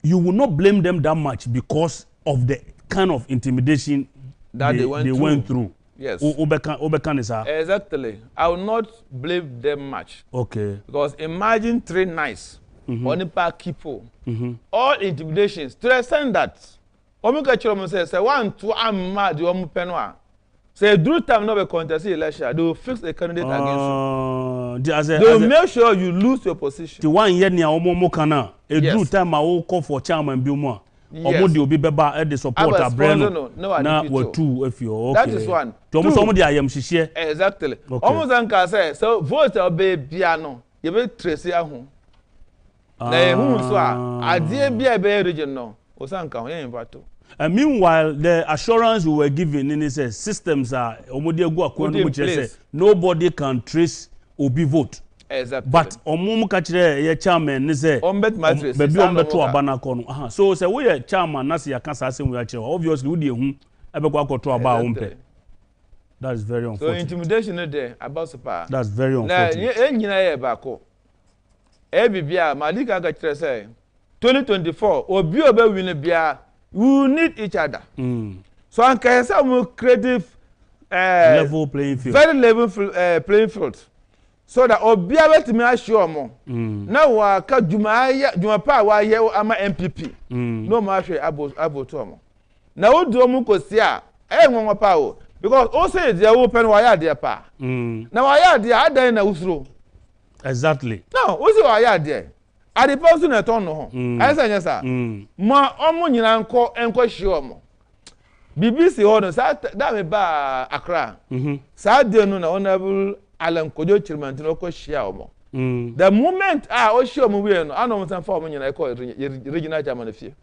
Speaker 1: You will not blame them that much because of the kind of intimidation
Speaker 2: that they went through. Yes.
Speaker 1: Exactly.
Speaker 2: I will not blame them much.
Speaker 1: Okay.
Speaker 2: Because imagine 3 nights on the park people, all intimidations to the extent that Omukachiro say 1, 2, I'm mad, you are penwa. Say, do time not be contest election, they will fix the candidate against you. They will make sure you lose your position.
Speaker 1: The 1 year near Omomokana, a do time I will call for chairman Bilmo. Omodi obi beba at the support Abreno.
Speaker 2: No,
Speaker 1: were 2 if you okay.
Speaker 2: That is 1.
Speaker 1: Somebody I am share.
Speaker 2: Exactly. Almost Anka say, so vote obey piano. You be Tracy Ahun. Na who so a dear be region no. Osanka here in Vato.
Speaker 1: And meanwhile, the assurance we were given in his systems are nobody can trace Obi vote.
Speaker 2: Exactly.
Speaker 1: But Omum Kachre, ye chairman, say, baby on beto abana kono. So say we are chairman, nasi ya kansa se we are chair. Obviously, we dey ebekwa koto aba umpe. That is very unfortunate.
Speaker 2: So intimidation there about super.
Speaker 1: That's very unfortunate.
Speaker 2: Na nyina ye bako. Bibia Malika Kachre say 2024 obi obe win bia. We need each other. So I can say more creative
Speaker 1: level playing field.
Speaker 2: Very level playing field. So that obiara to me assure mo. Na wa ka juma pa wa ye ama MPP. No ma hwe abo to mo. Na wo do mo kosi a nwa pa o because o say dey wo pen wa ya dey pa. Na wa ya dey adan na usuro.
Speaker 1: Exactly.
Speaker 2: No, o say wa ya dey. I the person at on no. I say yes sir. Ma omo nyina enko hye omo. BBC ho sa that me ba Accra. Sa de no na honorable Alan Kojo Chirman no ko hye omo. The moment o hye omo we no anom san fa omo nyina ko regional chairman fie.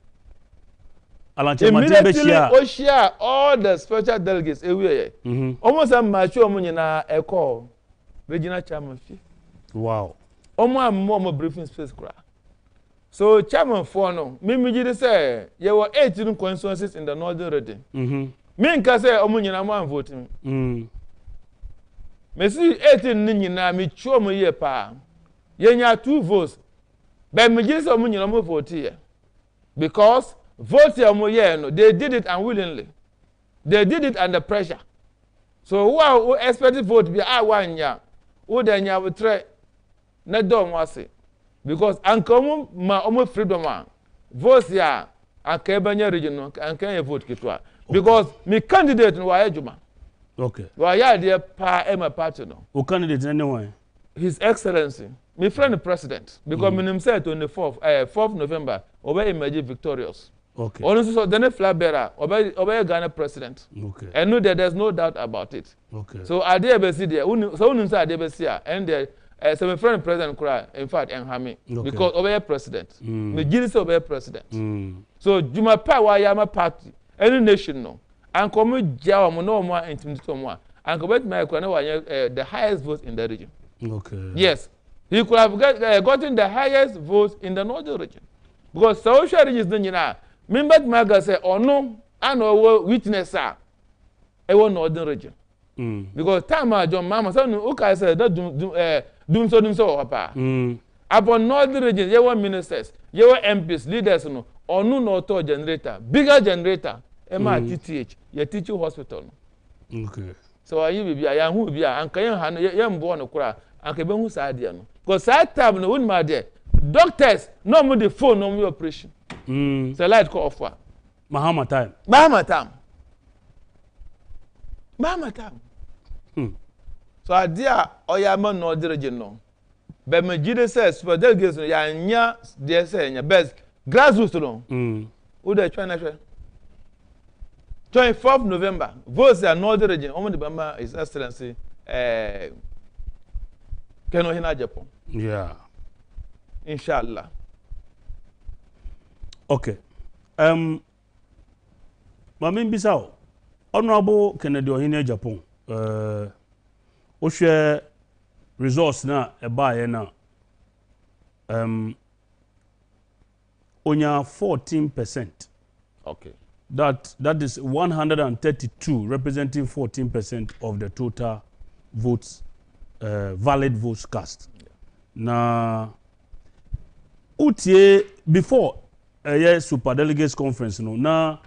Speaker 1: Alan Chirman be hye
Speaker 2: o hye all the special delegates everywhere. Omo san ma hye omo nyina ko regional chairman fie.
Speaker 1: Wow.
Speaker 2: Omo briefing space kra. So chairman for no, me just say there were 18 constituencies in the northern region. Me nka say omo nyina mo voting. Me see 18 ni nyina me chuo mo ye pa. Ye nya 2 votes. But me just omo nyina mo vote here. Because vote omo ye no, they did it unwillingly. They did it under pressure. So who expected vote be one nya. Who then nya we try na do mo ase. Because ankomo ma omo freedom a vote ya akebanya region no ankan vote kitwa because me candidate no wa ejuma.
Speaker 1: Okay.
Speaker 2: Wa ya de pa ema party no.
Speaker 1: O candidate anyway.
Speaker 2: His Excellency, me friend the president because me say 4th November obe emerge victorious.
Speaker 1: Okay.
Speaker 2: Only so then flag bearer obe Ghana president.
Speaker 1: Okay.
Speaker 2: And no there's no doubt about it.
Speaker 1: Okay.
Speaker 2: So ade be see there so unu say ade be see and there so my friend president kura in fact enhame because obey president me gini say obey president so juma pa wa ya ma party any nation no and come ja o mo no mo intimidate o mo and go bet my kura na wa the highest vote in the region.
Speaker 1: Okay.
Speaker 2: Yes, he could have gotten the highest vote in the northern region because social regions no nyina me bet my ga say ono ano witness a e wo northern region because time John mama so no okay say that doom so papa. Upon northern region, you want ministers, you want MPs, leaders, no, or no auto generator, bigger generator, MRTTH, your teaching hospital.
Speaker 1: Okay.
Speaker 2: So I be a young who be a and can young born a cry, and can be who's idea. Because that time, no one my dear. Doctors, no more the phone, no more operation. It's a light call for
Speaker 1: Mahama time.
Speaker 2: Mahama time. So idea oyama no direge no. But me gide says for delegates no ya nya de say nya best grassroots no. Who dey try na hwe. 24th November votes are northern region omo de bama His Excellency Keno hina Agyapong.
Speaker 1: Yeah.
Speaker 2: Inshallah.
Speaker 1: Okay. Mami Bisao. Honorable Kennedy Ohene Agyapong. O share resource na eba na onya 14%.
Speaker 2: Okay.
Speaker 1: That is 132 representing 14% of the total votes valid votes cast. Na utie before super delegates conference no na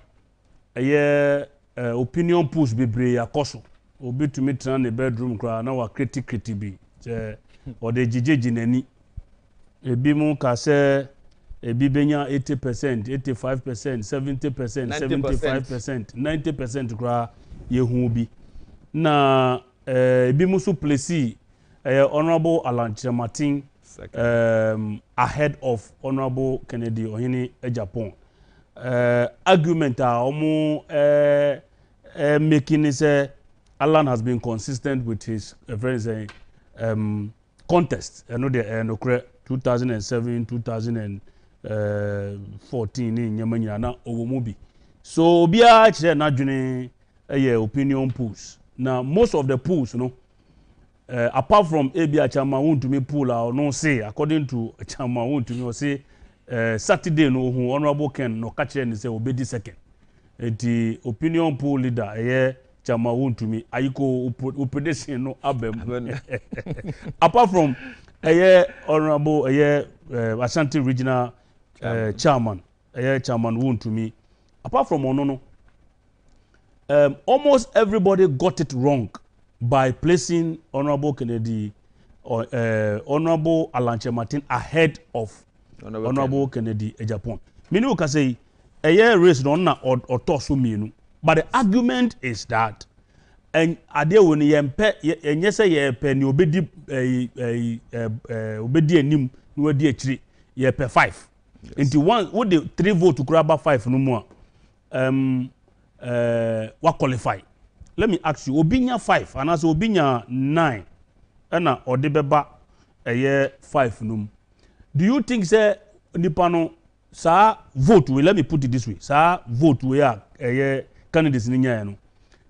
Speaker 1: opinion polls bebre akoso obi to meet in the bedroom kra na wa critic bi or the jiji nani ebi mu ka se ebi benya 80%, 85%, 70%, 75%, 90% kra yehu bi na ebi mu so place Honorable Alanche Martin ahead of Honorable Kennedy Ohini Agyapong. Argument making is Alan has been consistent with his contest. I know the 2007, 2014 in Yamanyana Owomubi. So be a na june opinion polls. Now most of the polls, you know. Apart from Ebi Achama won to me pool or no say according to Achama won to me or say Saturday no who Honorable Ken no catch and say obedi second. The opinion poll leader Chama won to me ayiko prediction no abem. Apart from Honorable Ashanti Regional Chairman Chairman won to me. Apart from Onono, almost everybody got it wrong by placing Honorable Kennedy or Honorable Alanche Martin ahead of Honorable Kennedy Agyapong. Many will say a year race no na or tosu minu. But the argument is that and ade woni yempe enye se yepe ni obedi obedi anim no adi akiri yepe 5. Into one with the 3 vote to grab 5 no more wa qualify. Let me ask you, Obinya 5 and as Obinya 9 and Odebeba a year 5 num. Do you think say Nipano sa vote we let me put it this way, sa vote we are a year candidates in Ninyano.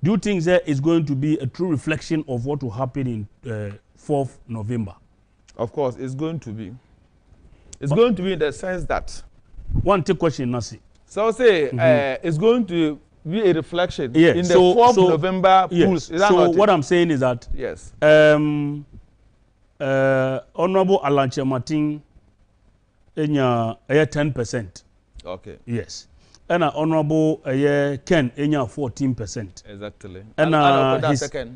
Speaker 1: Do you think that is going to be a true reflection of what will happen in 4th November?
Speaker 2: Of course, it's going to be. It's going to be in the sense that
Speaker 1: one take question Nasi.
Speaker 2: So say it's going to be a reflection in the 4th November polls.
Speaker 1: Yes. So what I'm saying is that
Speaker 2: yes,
Speaker 1: Honorable Alanche Martin enya 10%.
Speaker 2: Okay.
Speaker 1: Yes. And Honorable Ken enya 14%.
Speaker 2: Exactly.
Speaker 1: And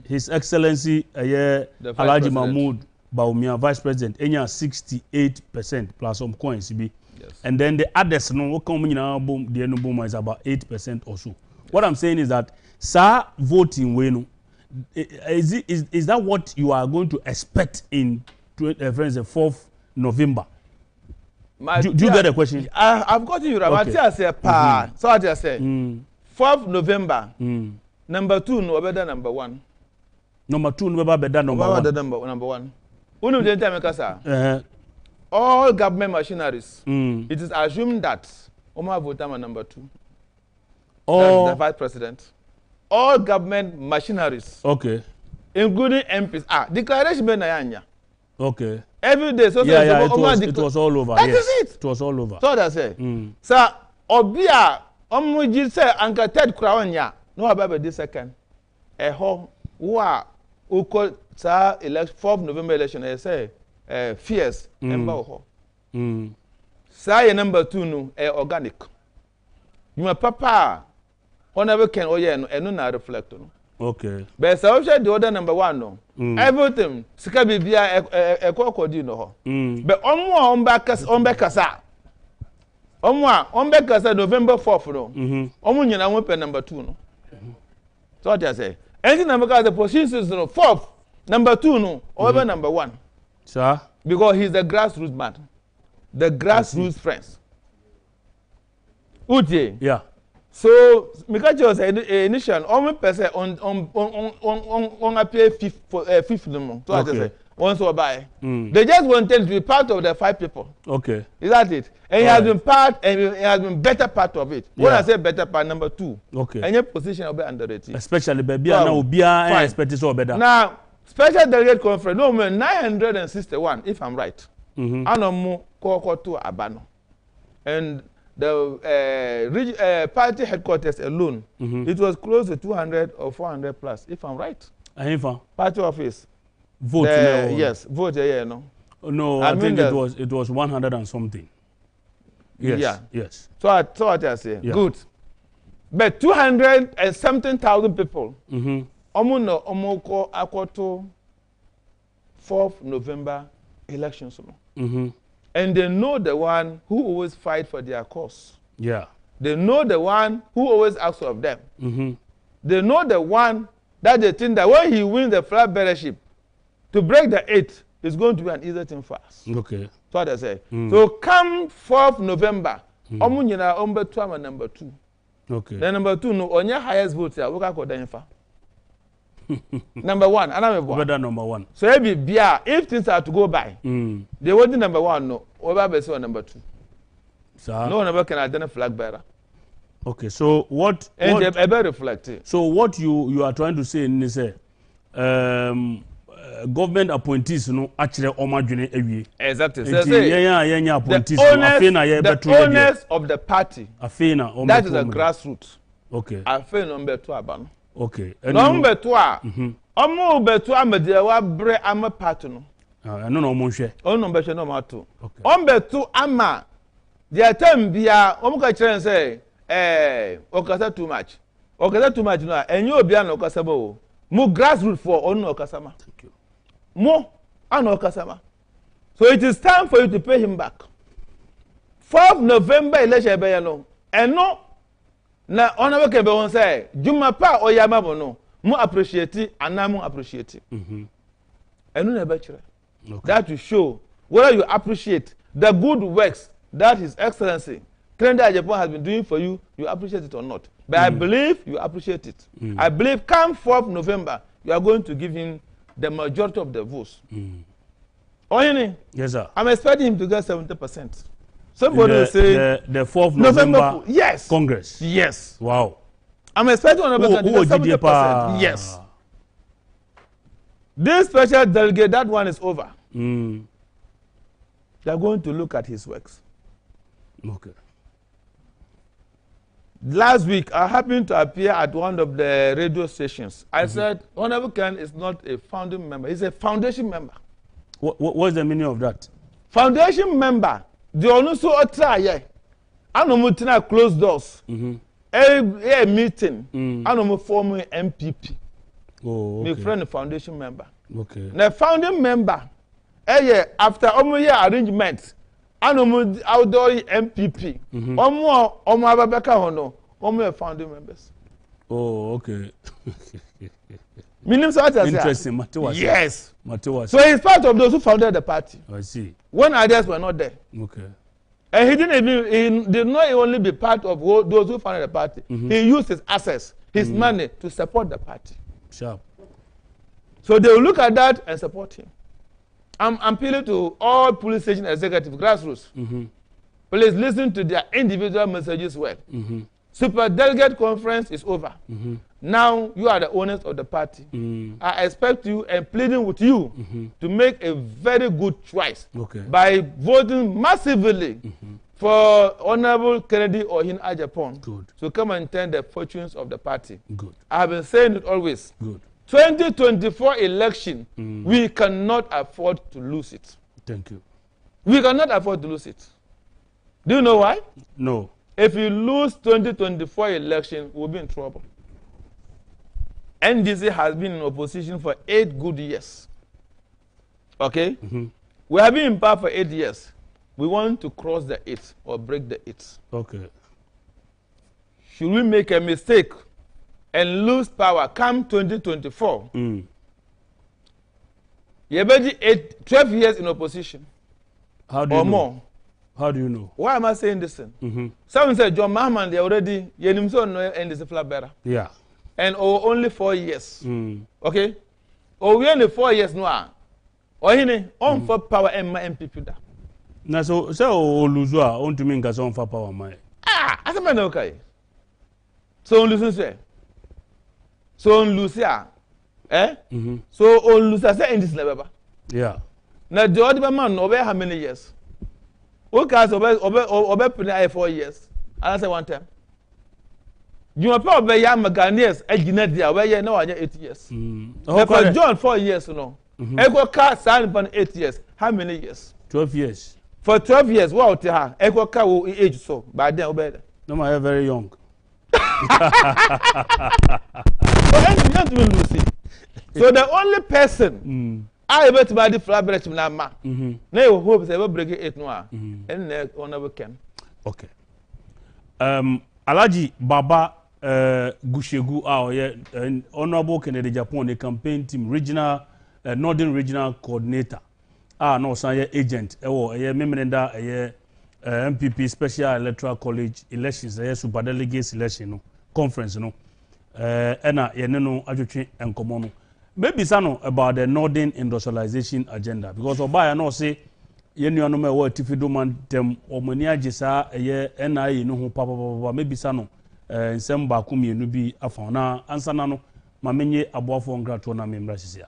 Speaker 1: His Excellency Alhaji Mahmoud Bawumia Vice President enya 68% plus some coins be.
Speaker 2: Yes.
Speaker 1: And then the others no is about 8% or so. What I'm saying is that sir voting when is that what you are going to expect in 4th November? Do you get the question?
Speaker 2: I've got you right. Okay. I say so I just say 4th November number 2 no better number 1.
Speaker 1: Number 2 no better number 1.
Speaker 2: Number 1. Unu the time kasa. All government machineries. It is assumed that Omar Votama number 2. That's the vice president. All government machineries.
Speaker 1: Okay.
Speaker 2: Including MPs. Declaration be na.
Speaker 1: Okay.
Speaker 2: Every day. So
Speaker 1: it was all over.
Speaker 2: That
Speaker 1: yes.
Speaker 2: is it.
Speaker 1: It was all over.
Speaker 2: So that's it. So Obia Omuji say anka third crown ya. No about the second. Ho wa uko sa election 4th November election I say fierce member ho. Say number 2 no organic. You my papa Honorable Ken no na reflect no.
Speaker 1: Okay.
Speaker 2: But so the other number 1 no. Everything sika bibia ekokodi no ho. But ombe kasa November 4th no. Omo nyina won pe number 2 no. So what I say. Anything number the positions no 4th number 2 no over number 1.
Speaker 1: Sir?
Speaker 2: Because he's the grassroots man. The grassroots friends. Utie.
Speaker 1: Yeah.
Speaker 2: So, because was initial, only person on appear 5th no. So okay. I say, once or by. They just wanted to be part of the 5 people.
Speaker 1: Okay.
Speaker 2: Is that it? And he has been part, and he has been better part of it. Yeah. When I say better part, number 2.
Speaker 1: Okay.
Speaker 2: And your position will be underrated.
Speaker 1: Especially baby, now be I expect it so better.
Speaker 2: Now, special delegate conference, no man 961, if I'm right. Anomu koko to abano, and the party headquarters alone, it was close to 200 or 400 plus, if I'm right.
Speaker 1: Party
Speaker 2: office.
Speaker 1: vote.
Speaker 2: Yes, vote. Yeah, no.
Speaker 1: No, I think it was 100 and something. Yes. Yeah. Yes.
Speaker 2: So what I say. Yeah. Good. But 200 and something thousand people. Akoto 4th November elections. And they know the one who always fight for their cause.
Speaker 1: Yeah.
Speaker 2: They know the one who always asks of them. They know the one that they think that when he wins the flag bearership, to break the 8 is going to be an easy thing for us.
Speaker 1: Okay.
Speaker 2: That's what I say. So come 4th November, Omunyina Ombe Tuama number 2.
Speaker 1: Okay.
Speaker 2: The number 2 no onye highest vote here. We can call them number 1.
Speaker 1: Better number 1.
Speaker 2: So if things are to go by, they want the number 1 no. Over be number 2. Sir? No one can identify flag bearer.
Speaker 1: Okay, so what?
Speaker 2: And they better reflect.
Speaker 1: So what you are trying to say is government appointees no actually omadwene ewie.
Speaker 2: Exactly.
Speaker 1: So the appointees
Speaker 2: owners of the party. That is a grassroots.
Speaker 1: Okay.
Speaker 2: Number 2 abano.
Speaker 1: Okay.
Speaker 2: Number 2 omo betu amede wa bre ama party no.
Speaker 1: No omo hwe.
Speaker 2: Number 2 no mato. Okay. Ombetu ama their time bia omo ka kire say okasa too much. Okasa too much no enye obi an okasa ba o. Mu grassroots for onu okasama.
Speaker 1: Thank you.
Speaker 2: Mu an okasama. So it is time for you to pay him back. 4th November election be no. Eno na ona we ke be won say juma pa oyama bo no. Mu appreciate anamu appreciate. Eno na be kire. That to show whether you appreciate the good works that His Excellency Kencity Agyapong has been doing for you, you appreciate it or not. But I believe you appreciate it. I believe come 4th November, you are going to give him the majority of the votes.
Speaker 1: Yes, sir.
Speaker 2: I'm expecting him to get 70%. Somebody will say
Speaker 1: the 4th November
Speaker 2: yes.
Speaker 1: Congress.
Speaker 2: Yes.
Speaker 1: Wow.
Speaker 2: I'm expecting 70%. Yes. This special delegate, that one is over. They are going to look at his works.
Speaker 1: Okay.
Speaker 2: Last week, I happened to appear at one of the radio stations. I said, Honorable Ken is not a founding member. He's a foundation member.
Speaker 1: What's the meaning of that?
Speaker 2: Foundation member. The only so try. I know closed doors. A meeting. I know former MPP.
Speaker 1: Oh, okay.
Speaker 2: My friend, a foundation member.
Speaker 1: Okay.
Speaker 2: The founding member. After almost year arrangement. I know outdoor MPP. Omo Ababeka hono. Omo founding members.
Speaker 1: Oh, okay.
Speaker 2: Interesting. Yes. So he's part of those who founded the party.
Speaker 1: I see.
Speaker 2: When others were not there.
Speaker 1: Okay.
Speaker 2: And he did not only be part of those who founded the party. He used his assets, his money to support the party.
Speaker 1: Sharp.
Speaker 2: So they will look at that and support him. I'm appealing to all police station executives, grassroots. Please listen to their individual messages well. Super delegate conference is over. Now you are the owners of the party. I expect you and pleading with you to make a very good choice by voting massively for Honorable Kennedy Ohin Agyapong to come and turn the fortunes of the party.
Speaker 1: Good.
Speaker 2: I have been saying it always.
Speaker 1: Good.
Speaker 2: 2024 election, we cannot afford to lose it.
Speaker 1: Thank you.
Speaker 2: We cannot afford to lose it. Do you know why?
Speaker 1: No.
Speaker 2: If you lose 2024 election, we'll be in trouble. NDC has been in opposition for 8 good years. Okay? We have been in power for 8 years. We want to cross the 8 or break the 8.
Speaker 1: Okay.
Speaker 2: Should we make a mistake and lose power come 2024? You've been 12 years in opposition.
Speaker 1: How do you know? More. How do you know?
Speaker 2: Why am I saying this thing? Someone said John Mahman, they already, and this flat better.
Speaker 1: Yeah.
Speaker 2: And only 4 years. Okay? We only 4 years now. On for power and my MPP da.
Speaker 1: Na so luzwa on to me nka on for power my.
Speaker 2: Asema na okay. So on lose say. So on lose ya. So on lose say in this level.
Speaker 1: Yeah.
Speaker 2: Na the other man over how many years? Okay, so over 4 years. I say one time. You are probably young Ghanaians, a Ghanaian, where you know 8 years. For John 4 years, no. Eko ka sign upon 8 years. How many years?
Speaker 1: 12 years.
Speaker 2: For 12 years, what ha? Eko ka wo age so. By then, obey.
Speaker 1: No, I am very young.
Speaker 2: So the only person I able to buy the flat bread to my ma. No hope they will break it no. And on our can.
Speaker 1: Okay. Alaji Baba Gushegu Honorable Kennedy Agyapong, the campaign team regional Northern Regional Coordinator. No sign agent. Memoranda MPP Special Electoral College elections. Super Delegates election conference no. Ena yeneno ajutwe enkomo no. Maybe sano about the Northern Industrialization agenda because Obaya no say yenu anu me wo tifido man dem omani agisa NIA no ho papa maybe sano nsem ba ku mienu bi afa na ansa na no ma menye aboafo ngrato na memra sisia.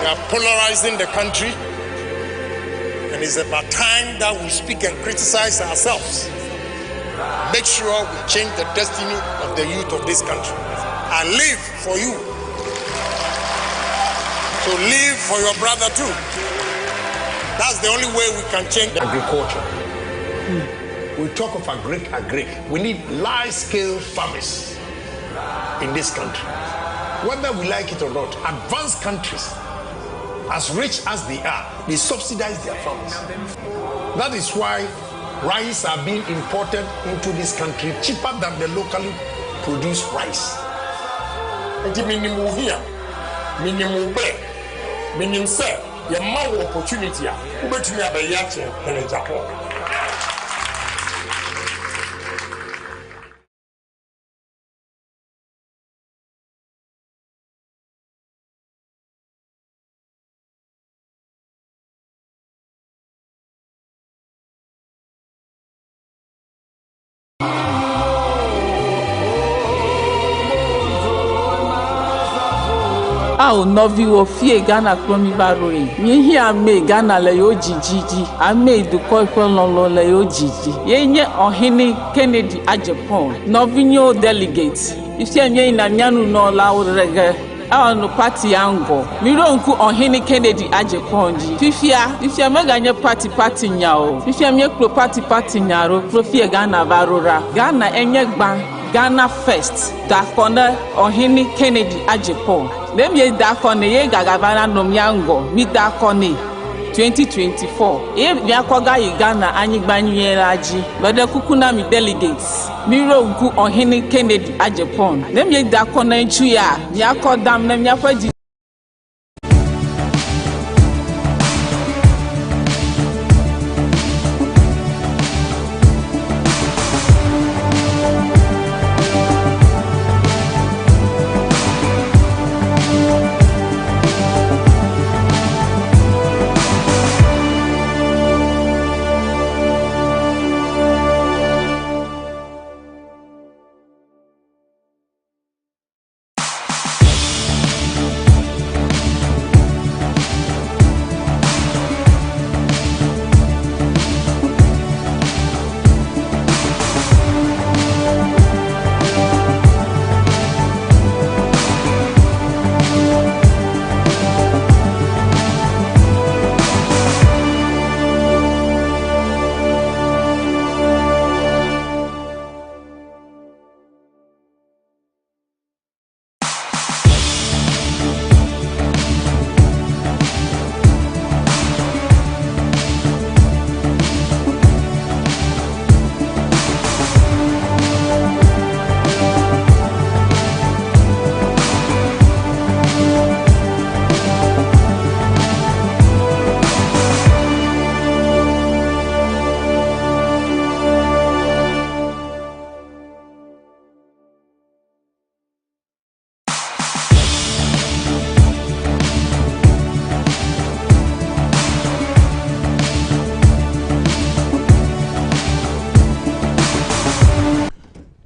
Speaker 3: We are polarizing the country, and it's about time that we speak and criticize ourselves. Make sure we change the destiny of the youth of this country. I live for you. So live for your brother too. That's the only way we can change agriculture. We talk of agric. We need large-scale farmers in this country. Whether we like it or not, advanced countries, as rich as they are, they subsidize their farmers. That is why rice are being imported into this country cheaper than the locally produced rice. Minimum here, minimum there, minimum sir, your more opportunity. But you have a yacht and a Agyapong.
Speaker 4: Ao novi wo fie Ghana kromi baroi ye hi ame Ghana le yo jijiji ame duko kwelolo le yo jiji ye nye ohini Kennedy Agyapong novi nyo delegates ifie nye ina nyanu no la urege no party ango miro nku ohene Kennedy Agyapong fifia meganye party nyao fifia me kro party nyaro profia Ghana varora Ghana enye gba Ghana first da kona ohene Kennedy Agyapong dem ye da kona ye gagavana nom yango mi da kona 2024 e yakoga Ghana anyigbanywera aji bede kukuna mi delegates miro nku ohene Kennedy Agyapong dem ye da kona nchu ya yakodam na yakwaji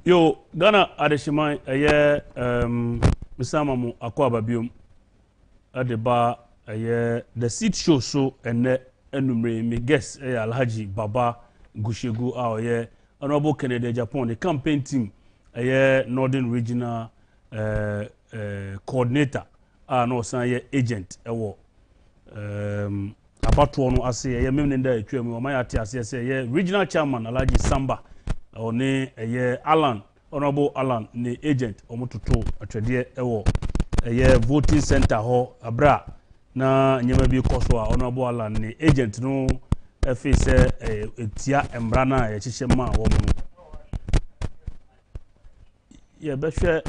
Speaker 1: Yo, Ghana Adeshima, Misama mu akwababium adeba the seat show so ene enumre me guess Alhaji Baba Gushegu Honorable Kennedy Agyapong the campaign team Northern Regional coordinator no san agent abatoɔ no ase memne nda atwam o mayate ase se regional chairman Alhaji Samba one Alan Honorable Alan ne agent omototo atwede voting center ho abra na nyema bi koso Honorable Alan ne agent no efe se etia embra na yɛhyehyɛ ma wo mu ye behwe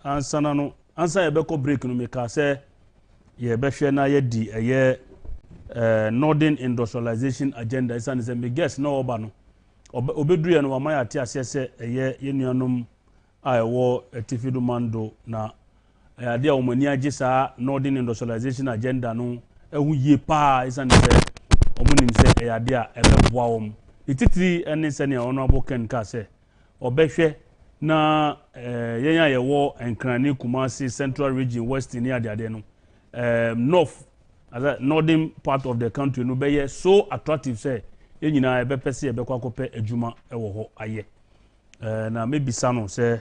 Speaker 1: ansana no ansa ye beko break no meka se ye behwe na ye di Northern Industrialization agenda isa ne se me guess na oba no obedru ye no wama ya te ase se ye nuanom a ewo etifidu mando na ade a omani age saa Northern Industrialization agenda no ehu ye pa isa ne se omunim se ade a ebeboa wom ititiri ene se ne Honorable Ken ka se obehwe na yenya yewo enkrani Kumasi Central Region West ni ade no north as a northern part of the country no be so attractive say enyina ebepese ebekwa kope adwuma ewo ho aye na maybe sano say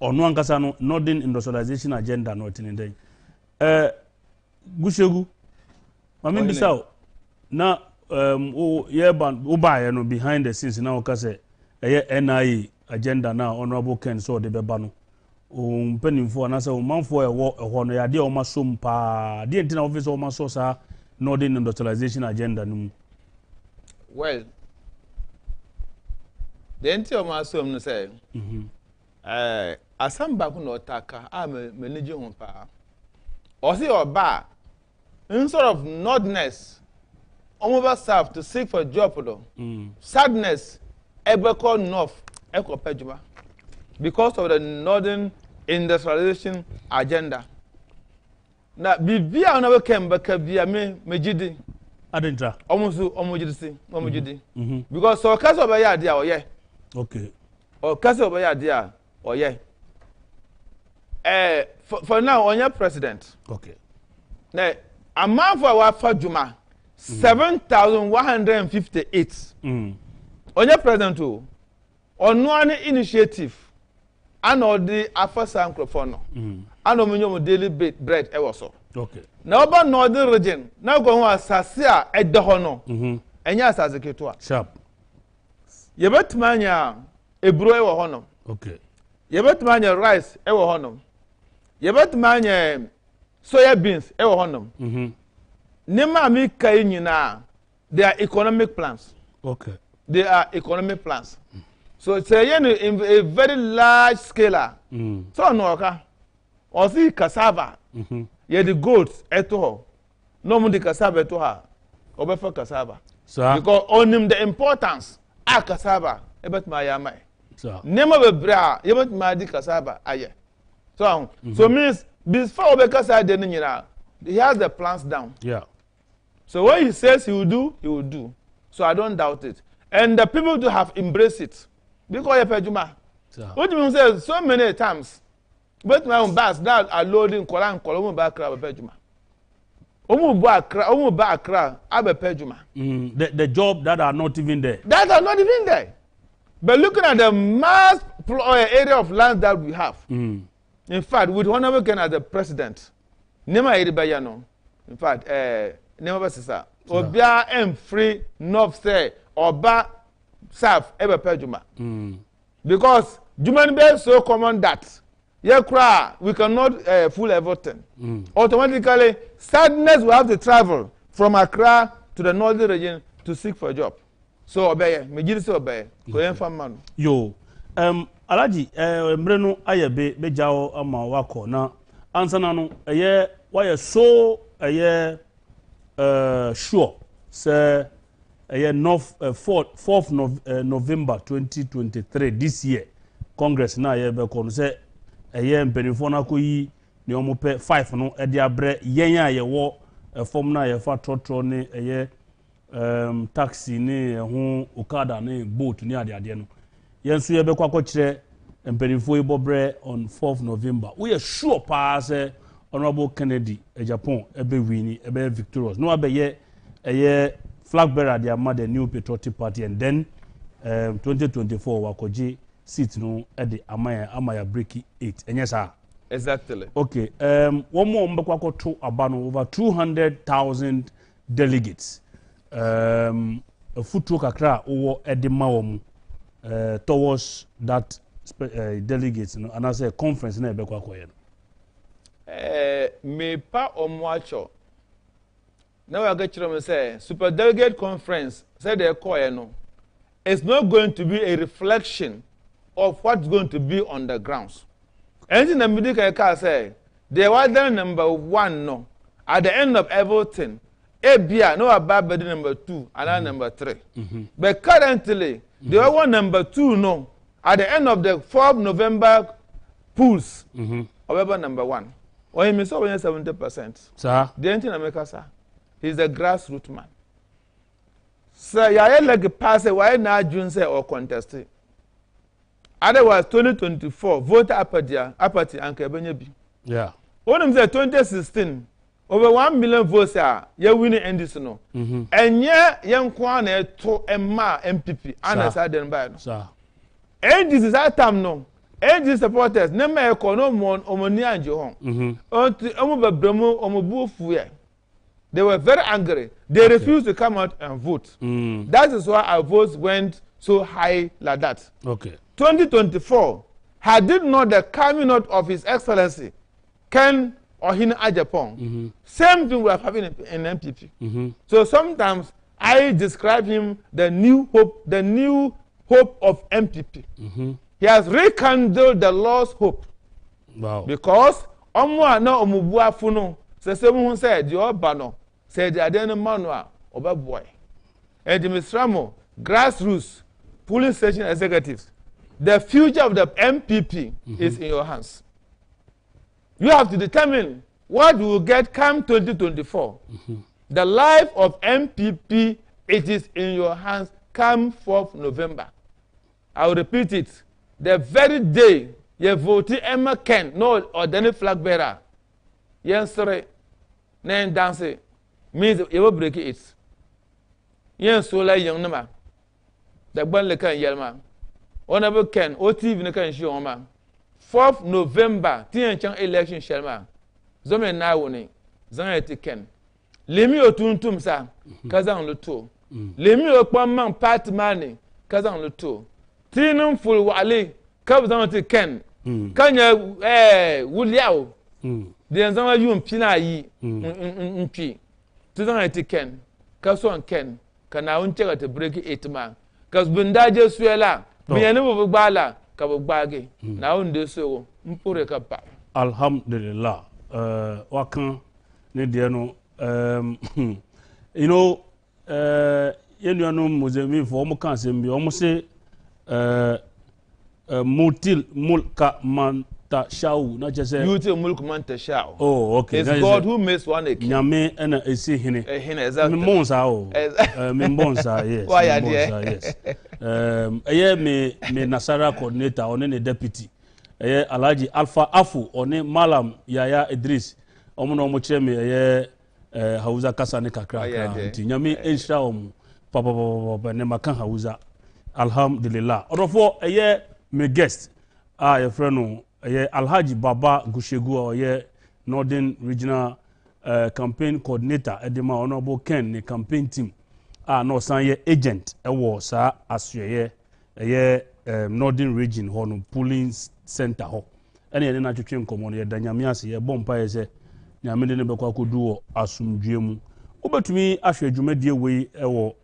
Speaker 1: onu ankasa no Northern Industrialization agenda no tinende Gushegu mami bisao na o ba no behind the scenes na o ka say NIA agenda na Honorable Ken so de beba no mpanimfo na say manfo ewo no yade o masom pa de ntina office o maso sa Northern Industrialization agenda no
Speaker 2: well the nti o masom no say asamba ku no taka a manage ho pa o say oba instead of northness omoba serve to seek for job sadness ebeko north eko pejuma because of the Northern Industrialization agenda. Na bibia na we kembeka bia megidi
Speaker 1: adentra
Speaker 2: omojidi because so kase obeya ade a oye
Speaker 1: okay
Speaker 2: o kase obeya ade a oye for now on your president
Speaker 1: okay
Speaker 2: na amount for our fajuma 7,158 on your president o onu an initiative ana odi afasa microphone no ana omunyo daily bread e wo so
Speaker 1: okay
Speaker 2: na oba northern region na go ho asase a ede ho no enya asase keto
Speaker 1: sharp
Speaker 2: yebetmanya eburo e wo ho no
Speaker 1: okay
Speaker 2: yebetmanya rice e wo ho no yebetmanya soya beans e wo ho no nema mi kai nyina they are economic plans
Speaker 1: okay
Speaker 2: they are economic plans so it's a very large scale so no okay or see cassava yeah the goats eto no mu the cassava eto ha obefa cassava
Speaker 1: so
Speaker 2: because on him the importance a cassava ebet ma ya mai
Speaker 1: so
Speaker 2: nema be bra yebet ma di cassava aye so means before obe cassava de nyina he has the plans down
Speaker 1: yeah
Speaker 2: so what he says he will do so I don't doubt it and the people to have embraced it because you pejuma what you say so many times but my own bus now are loading kola ba kra pejuma omu ba akra abe pejuma
Speaker 1: the job that are not even there
Speaker 2: but looking at the mass area of land that we have in fact with honorable Ken as the president nema iriba no in fact nema sisa obia em free north say oba south ebe pejuma because Juman be so common that we cannot fool everything. Automatically, sadness will have to travel from Accra to the northern region to seek for a job. So obey, me jiri so obey. Ko yen fam man.
Speaker 1: Yo, Alaji, mrenu ayebe bejawo ama wako na ansana no eye why so sure say 4th November 2023 this year Congress na ye be kono say mpenifo na koyi ne omope 5 no e de abre yen a ye wo form na ye fa trotro ne taxi ne ho okada ne boat ne ade no yenso ye be kwakọ kire mpenifo yi bobre on 4th November we are sure pa say honorable Kennedy Agyapong ebe wini ebe victorious no abe ye flag bearer the new patriotic party and then 2024 wakoji seat no at the amaya breaky 8 enyesa
Speaker 2: exactly
Speaker 1: okay one more mbekwa to abano over 200,000 delegates a foot kakra owo edema wo towards that delegates no and as a conference na ebekwa koye
Speaker 2: me pa omwacho now I get you say super delegate conference said they call it's not going to be a reflection of what's going to be on the grounds. Anything the medical car say they were then number 1 no at the end of everything. ABA no about body number 2 and number 3. But currently they were number 2 no at the end of the 4th November polls. However number 1. Or he means over 70%.
Speaker 1: Sir,
Speaker 2: the anything America sir. He's a grassroots man. So, ya like pass why na June say or contest. Otherwise, 2024 voter apathy and Kebenyebi.
Speaker 1: Yeah.
Speaker 2: One of them 2016 over 1 million votes are you winning endisino. And yeah, young Kwane to Emma MPP and a sudden by.
Speaker 1: Sir.
Speaker 2: And this is that time no. And these supporters never economic omonia and John. They were very angry. They refused to come out and vote. That is why our votes went so high like that.
Speaker 1: Okay. 2024,
Speaker 2: had it not the coming out of His Excellency, Ken or Hina Agyapong, same thing we are having in MPP. So sometimes I describe him the new hope of MPP. He has rekindled the lost hope.
Speaker 1: Wow.
Speaker 2: Because Omwa na omubua funo, se mu said the Obano said the Adena Manua Oba boy. And the Misramo, grassroots, polling station executives, the future of the MPP is in your hands. You have to determine what will get come 2024. The life of MPP, it is in your hands come 4th November. I will repeat it. The very day you vote Emma Ken, no ordinary flag bearer, yes, sorry, name dance means you will break it. Yes, so like young number. The one can yell man. Honorable Ken, OT even can show man. 4th November tienchang election shelma zome na woni zan etiken lemi otuntum sa kazan luto lemi okpamman patmani kazan luto tinum ful wali kabzan etiken kanya wuliao de zan yum pina yi npi tizan etiken kason ken kana unchega te break etma kasbundaje suela biyani bu gbala ka bu gbage na unde so mpure ka pa
Speaker 1: alhamdulillah wakan ne de no you know yenu anu Mozambique for mo kan se mbi o mo se mutil mulka man ta shau na je se
Speaker 2: mutil mulka man ta shau.
Speaker 1: Oh, okay.
Speaker 2: It's God who makes one a king.
Speaker 1: Nyame ena esi hine.
Speaker 2: Hine exactly.
Speaker 1: Mbonsa o. Mbonsa yes.
Speaker 2: Why are there?
Speaker 1: Yes. Eye me Nasara coordinator one ne deputy. Eye Alhaji Alpha Afu one Malam Yaya Idris. Omo no mo kire me eye Hausa kasa ne kakra nti nyame enhira omo papa ne makan Hausa. Alhamdulillah. Odofo eye me guest your friend no Alhaji Baba Gushegu or Northern Regional Campaign Coordinator Edema Honorable Ken the campaign team no san agent was sa asye Northern Region hono polling center ho ene na twetwe nkomo no danyame ase ye bompa ye se nyame de ne bekwa akodu asumdwe mu obetumi ahwe adwumadie wei ewo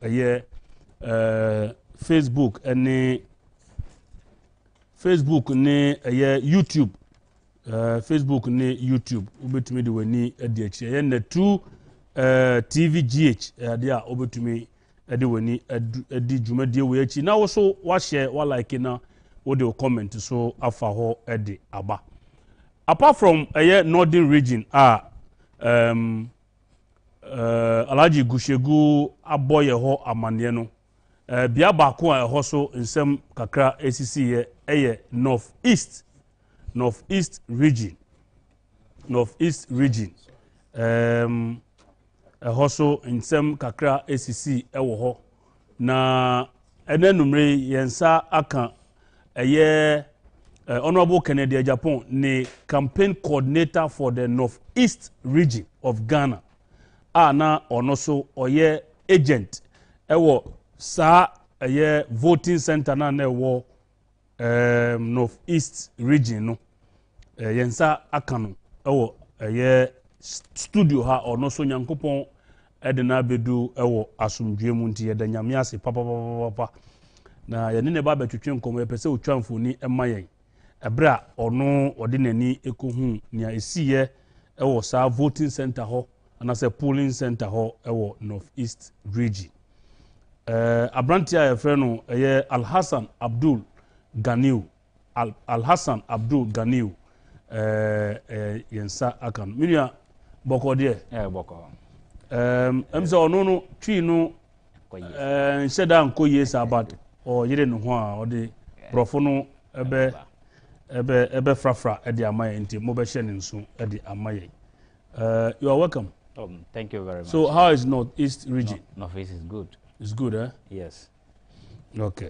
Speaker 1: Facebook ne YouTube Facebook ne YouTube obetumi de wani ade akire ye na tu TVGH ade a obetumi ade wani adi dwumadie we achi na wo so wa share wa like na wo de comment so afa ho ade aba apart from Northern Region Alhaji Gushegu aboye ho amane no bia ba ko a ho so nsem kakra ACC Northeast region hoso nsem kakra ACC ewo ho na enanumre yensa aka Honorable Kennedy Agyapong ne campaign coordinator for the Northeast region of Ghana na onoso oye agent ewo sa voting center na ewo Northeast region no yensa akano ewo studio ha ono so nyankopon edena bedu ewo asumdwe mu nti yeda nyame ase papa na yene ne ba betwetwe nkomo epese otwamfoni emayen ebra ono odinani ekohu nia esiye ewo sa voting center ho anase polling center ho ewo Northeast region abrantia ya freno Alhassan Abdul Ganiu Alhassan Abdul Ganiu yensa akan minia boko de
Speaker 5: boko
Speaker 1: emse ono no twi no nsheda nko yesa about o yire no ho a ode brofo no ebe frafra ede amaye nti mo be hye ne nso ede amaye you are welcome.
Speaker 5: Thank you very much.
Speaker 1: So how is Northeast region?
Speaker 5: Northeast is good.
Speaker 1: It's good, eh?
Speaker 5: Yes.
Speaker 1: Okay.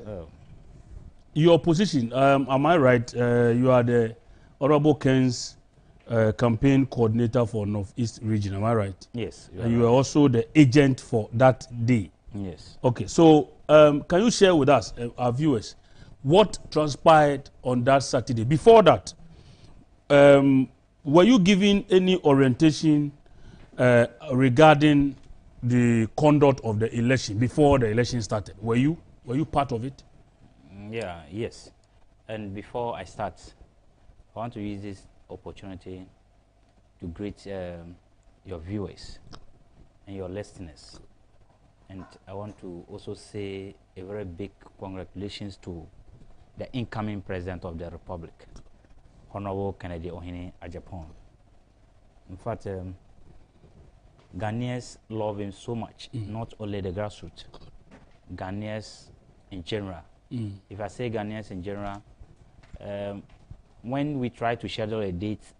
Speaker 1: Your position, am I right? You are the Honorable Ken's campaign coordinator for Northeast region, am I right?
Speaker 5: Yes.
Speaker 1: And you are also the agent for that day.
Speaker 5: Yes.
Speaker 1: Okay, so can you share with us, our viewers, what transpired on that Saturday? Before that, were you given any orientation regarding the conduct of the election before the election started? Were you part of it?
Speaker 5: Yes. And before I start, I want to use this opportunity to greet your viewers and your listeners. And I want to also say a very big congratulations to the incoming President of the Republic, Honorable Kennedy Agyapong. In fact, Ghanaians love him so much, not only the grassroots, Ghanaians in general. If I say Ghanaians in general, when we tried to schedule a date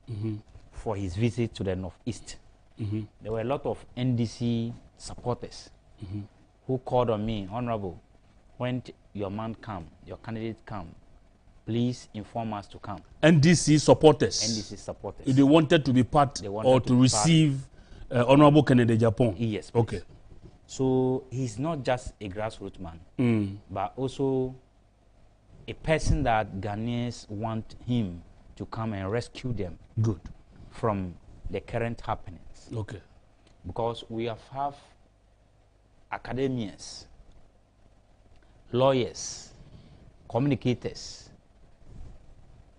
Speaker 5: for his visit to the Northeast, there were a lot of NDC supporters who called on me, Honorable, when your man come, your candidate come, please inform us to come.
Speaker 1: NDC supporters.
Speaker 5: NDC supporters.
Speaker 1: They wanted to be part or to receive Honorable Kennedy Agyapong.
Speaker 5: Yes, please.
Speaker 1: Okay.
Speaker 5: So he's not just a grassroots man, but also a person that Ghanaians want him to come and rescue them.
Speaker 1: Good.
Speaker 5: From the current happenings.
Speaker 1: Okay.
Speaker 5: Because we have academics, lawyers, communicators,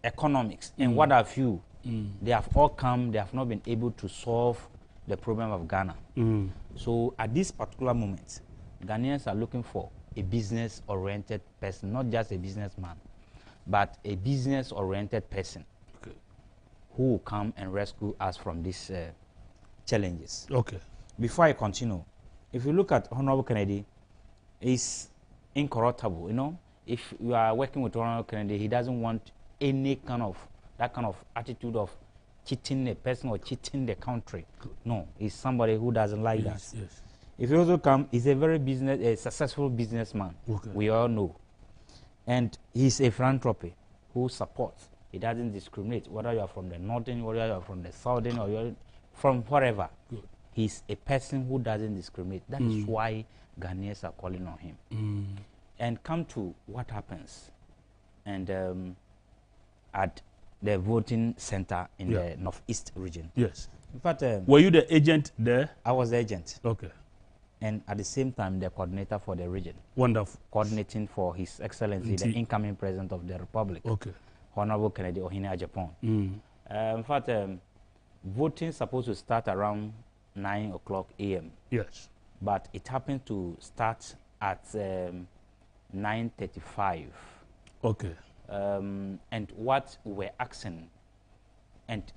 Speaker 5: economics, and what have you. They have all come, they have not been able to solve the problem of Ghana. So at this particular moment, Ghanaians are looking for a business-oriented person, not just a businessman, but a business-oriented person who will come and rescue us from these challenges.
Speaker 1: Okay.
Speaker 5: Before I continue, if you look at Honorable Kennedy, he's incorruptible. You know, if you are working with Honorable Kennedy, he doesn't want any kind of that kind of attitude of cheating a person or cheating the country. No, he's somebody who doesn't like that.
Speaker 1: Yes.
Speaker 5: If you also come, he's a successful businessman.
Speaker 1: Okay.
Speaker 5: We all know, and he's a philanthropy who supports. He doesn't discriminate whether you are from the northern, whether you are from the southern, or you're from wherever. Good. He's a person who doesn't discriminate. That is why Ghanaians are calling on him. And come to what happens, and at the voting center in the northeast region.
Speaker 1: Yes.
Speaker 5: In fact,
Speaker 1: were you the agent there?
Speaker 5: I was the agent.
Speaker 1: Okay.
Speaker 5: And at the same time, the coordinator for the region.
Speaker 1: Wonderful.
Speaker 5: Coordinating for His Excellency, the incoming President of the Republic. Okay. Honorable Kennedy Agyapong. In fact, voting is supposed to start around 9 o'clock a.m.
Speaker 1: Yes.
Speaker 5: But it happened to start at 9:35.
Speaker 1: Okay.
Speaker 5: And what we're asking, and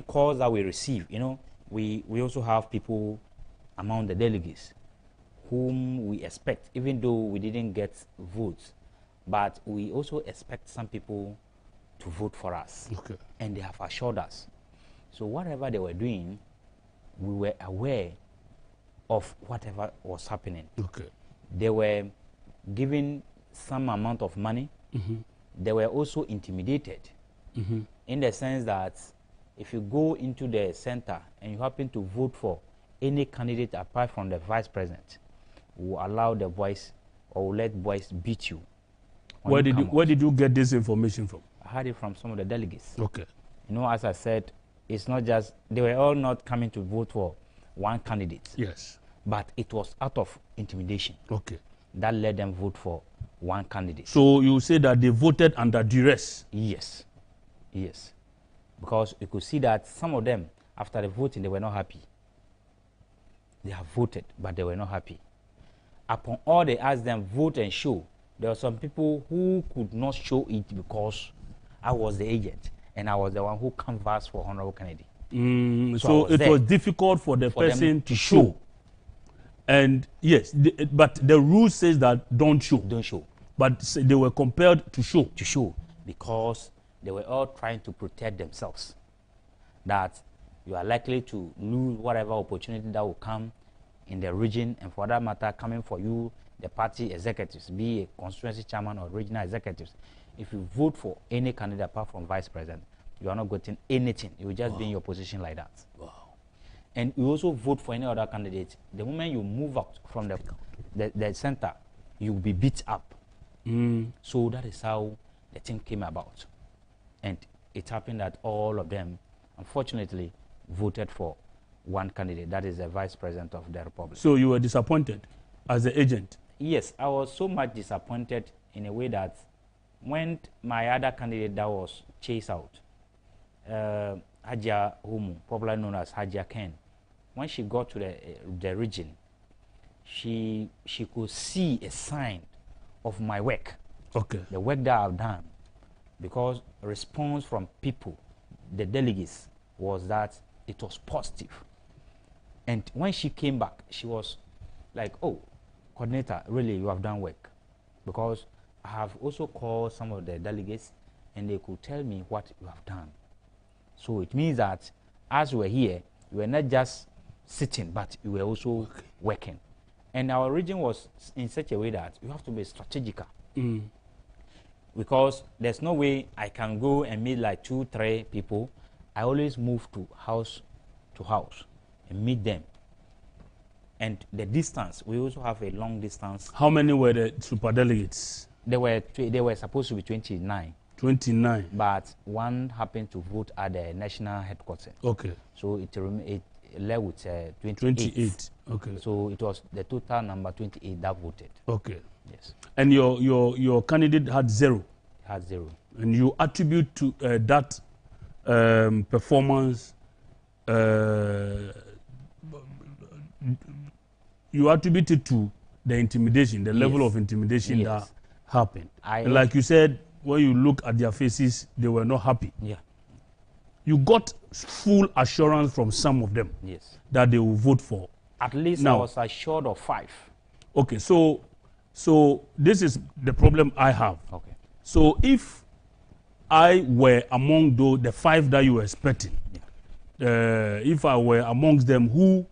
Speaker 5: calls that we receive, you know, we also have people among the delegates whom we expect, even though we didn't get votes, but we also expect some people to vote for us. Okay. And they have assured us. So whatever they were doing, we were aware of whatever was happening. Okay. They were given some amount of money. They were also intimidated in the sense that if you go into the center and you happen to vote for any candidate apart from the vice president, will allow the boys or will let boys beat you.
Speaker 1: Where did you get this information from?
Speaker 5: I heard it from some of the delegates.
Speaker 1: Okay.
Speaker 5: You know, as I said, it's not just, they were all not coming to vote for one candidate.
Speaker 1: Yes.
Speaker 5: But it was out of intimidation.
Speaker 1: Okay.
Speaker 5: That led them vote for one candidate.
Speaker 1: So you say that they voted under duress?
Speaker 5: Yes. Yes. Because you could see that some of them, after the voting, they were not happy. They have voted, but they were not happy. Upon all they asked them, vote and show, there were some people who could not show it because I was the agent and I was the one who canvassed for Honorable Kennedy.
Speaker 1: So it was difficult for the person to show. And yes, but the rule says that don't show.
Speaker 5: Don't show.
Speaker 1: But they were compelled to show.
Speaker 5: To show, because they were all trying to protect themselves. That you are likely to lose whatever opportunity that will come in the region, and for that matter, coming for you, the party executives, be a constituency chairman or regional executives. If you vote for any candidate apart from vice president, you are not getting anything. You will just be in your position like that. Wow. And you also vote for any other candidate. The moment you move out from the center, you will be beat up. So that is how the thing came about. And it happened that all of them, unfortunately, voted for one candidate. That is the vice president of the republic.
Speaker 1: So you were disappointed as the agent?
Speaker 5: Yes, I was so much disappointed in a way that when my other candidate that was chased out, Agyapong, popularly known as Agyapong, when she got to the region, she could see a sign of my work. Okay. The work that I've done. Because response from people, the delegates, was that it was positive. And when she came back, she was like, oh, coordinator, really, you have done work. Because I have also called some of the delegates, and they could tell me what you have done. So it means that as we were here, we were not just sitting, but we were also working. And our region was in such a way that you have to be strategical. because there's no way I can go and meet like 2-3 people. I always move to house and meet them. And the distance, we also have a long distance.
Speaker 1: How many were the superdelegates?
Speaker 5: They were supposed to be 29.
Speaker 1: 29.
Speaker 5: But one happened to vote at the national headquarters.
Speaker 1: Okay.
Speaker 5: So it led with 28.
Speaker 1: 28. Okay.
Speaker 5: So it was the total number 28 that voted.
Speaker 1: Okay.
Speaker 5: Yes.
Speaker 1: And your candidate had 0.
Speaker 5: Had 0.
Speaker 1: And you attribute to that performance. You attribute it to the intimidation, the level of intimidation that happened. And like you said, when you look at their faces, they were not happy.
Speaker 5: Yeah.
Speaker 1: You got full assurance from some of them that they will vote for.
Speaker 5: At least
Speaker 1: now,
Speaker 5: I was assured of 5.
Speaker 1: Okay, so this is the problem I have.
Speaker 5: Okay.
Speaker 1: So if I were among the 5 that you were expecting, if I were amongst them, who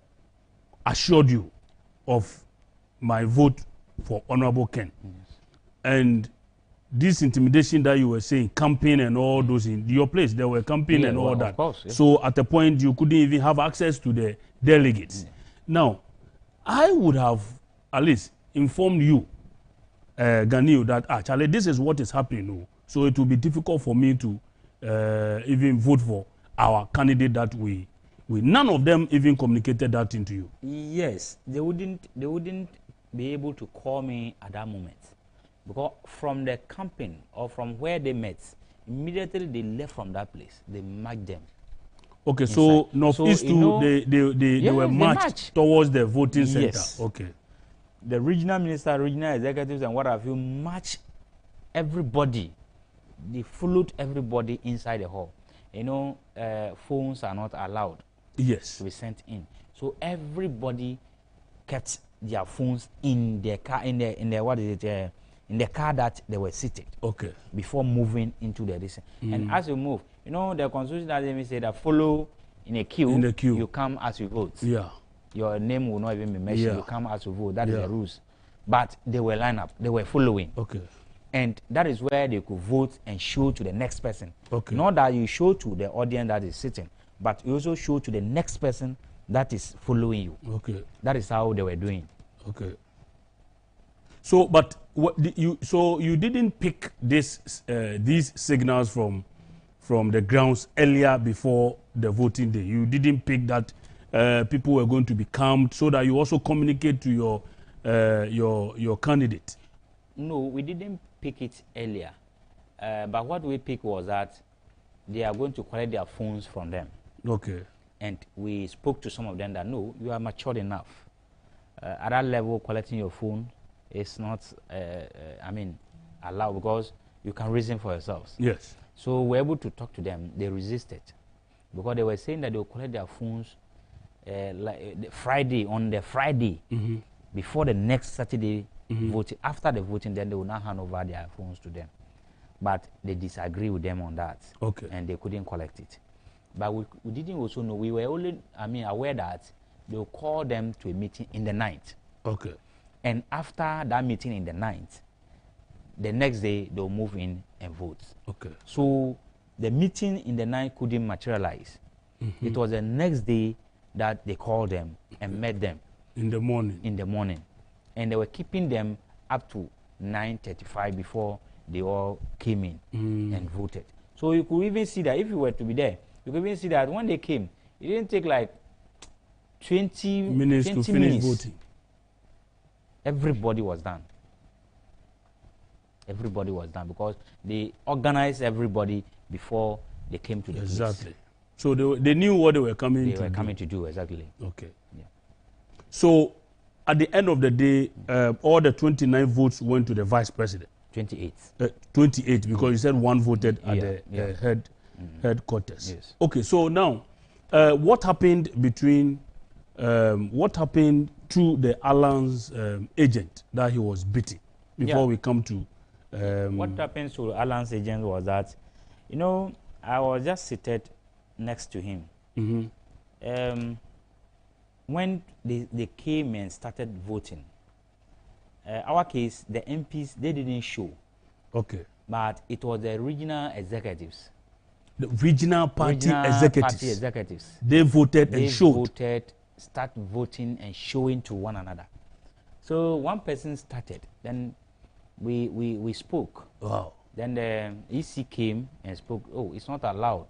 Speaker 1: assured you of my vote for Honorable Ken? And this intimidation that you were saying, campaign and all those in your place, there were campaign and all that.
Speaker 5: Of course,
Speaker 1: So at a point, you couldn't even have access to the delegates. Now, I would have at least informed you, Ganil, that Charlie, this is what is happening. So it will be difficult for me to even vote for our candidate that we none of them even communicated that into you.
Speaker 5: Yes, they wouldn't be able to call me at that moment, because from the campaign or from where they met, immediately they left from that place. They marched them.
Speaker 1: Okay,
Speaker 5: inside.
Speaker 1: so Northeast they were marched towards the voting center.
Speaker 5: Yes.
Speaker 1: Okay.
Speaker 5: The regional minister, regional executives, and what have you marched everybody. They followed everybody inside the hall. You know, phones are not allowed.
Speaker 1: Yes.
Speaker 5: To be sent in. So everybody kept their phones in their car, in the car that they were seated.
Speaker 1: Okay.
Speaker 5: Before moving into the distance. And as you move, you know, the constitution doesn't even say that follow in a queue.
Speaker 1: In the queue.
Speaker 5: You come as you vote.
Speaker 1: Yeah.
Speaker 5: Your name will not even be mentioned.
Speaker 1: Yeah.
Speaker 5: You come as you vote. That is the rules. But they were lined up. They were following.
Speaker 1: Okay.
Speaker 5: And that is where they could vote and show to the next person.
Speaker 1: Okay.
Speaker 5: Not that you show to the audience that is sitting, but you also show to the next person that is following you. Okay. That is how they were doing.
Speaker 1: Okay. So, but you didn't pick these signals from the grounds earlier before the voting day. You didn't pick that people were going to be calmed, so that you also communicate to your candidate.
Speaker 5: No, we didn't pick it earlier. But what we picked was that they are going to collect their phones from them. Okay. And we spoke to some of them that, no, you are matured enough. At that level, collecting your phone is not, allowed, because you can reason for yourselves. Yes. So we're able to talk to them. They resisted, because they were saying that they will collect their phones on the Friday, before the next Saturday voting. After the voting, then they will not hand over their phones to them. But they disagree with them on that. Okay. And they couldn't collect it. But we didn't also know. We were only, aware that they will call them to a meeting in the night. Okay. And after that meeting in the night, the next day they'll move in and vote. Okay. So the meeting in the night couldn't materialize. It was the next day that they called them and met them. In the morning. In the morning. And they were keeping them up to 9:35 before they all came in and voted. So you could even see that if you were to be there, you could even see that when they came, it didn't take like 20 minutes to finish voting. Everybody was done. Everybody was done, because they organized everybody before they came to the place.
Speaker 1: Exactly. So they knew what they were coming to do.
Speaker 5: They were coming to do, exactly.
Speaker 1: Okay. Yeah. So at the end of the day, all the 29 votes went to the vice president. 28. 28, because you said one voted at the headquarters. Yes. Okay, so now, what happened between, what happened to the Alan's agent that he was beating before we come to... what happened to Alan's agent was that, I was just seated next to him. When they came and started voting, our case, the MPs, they didn't show. Okay.
Speaker 5: but it was the regional executives.
Speaker 1: The regional party executives. They voted and showed.
Speaker 5: Start voting and showing to one another. So one person started, then we spoke.
Speaker 1: Wow.
Speaker 5: Then the EC came and spoke. Oh, it's not allowed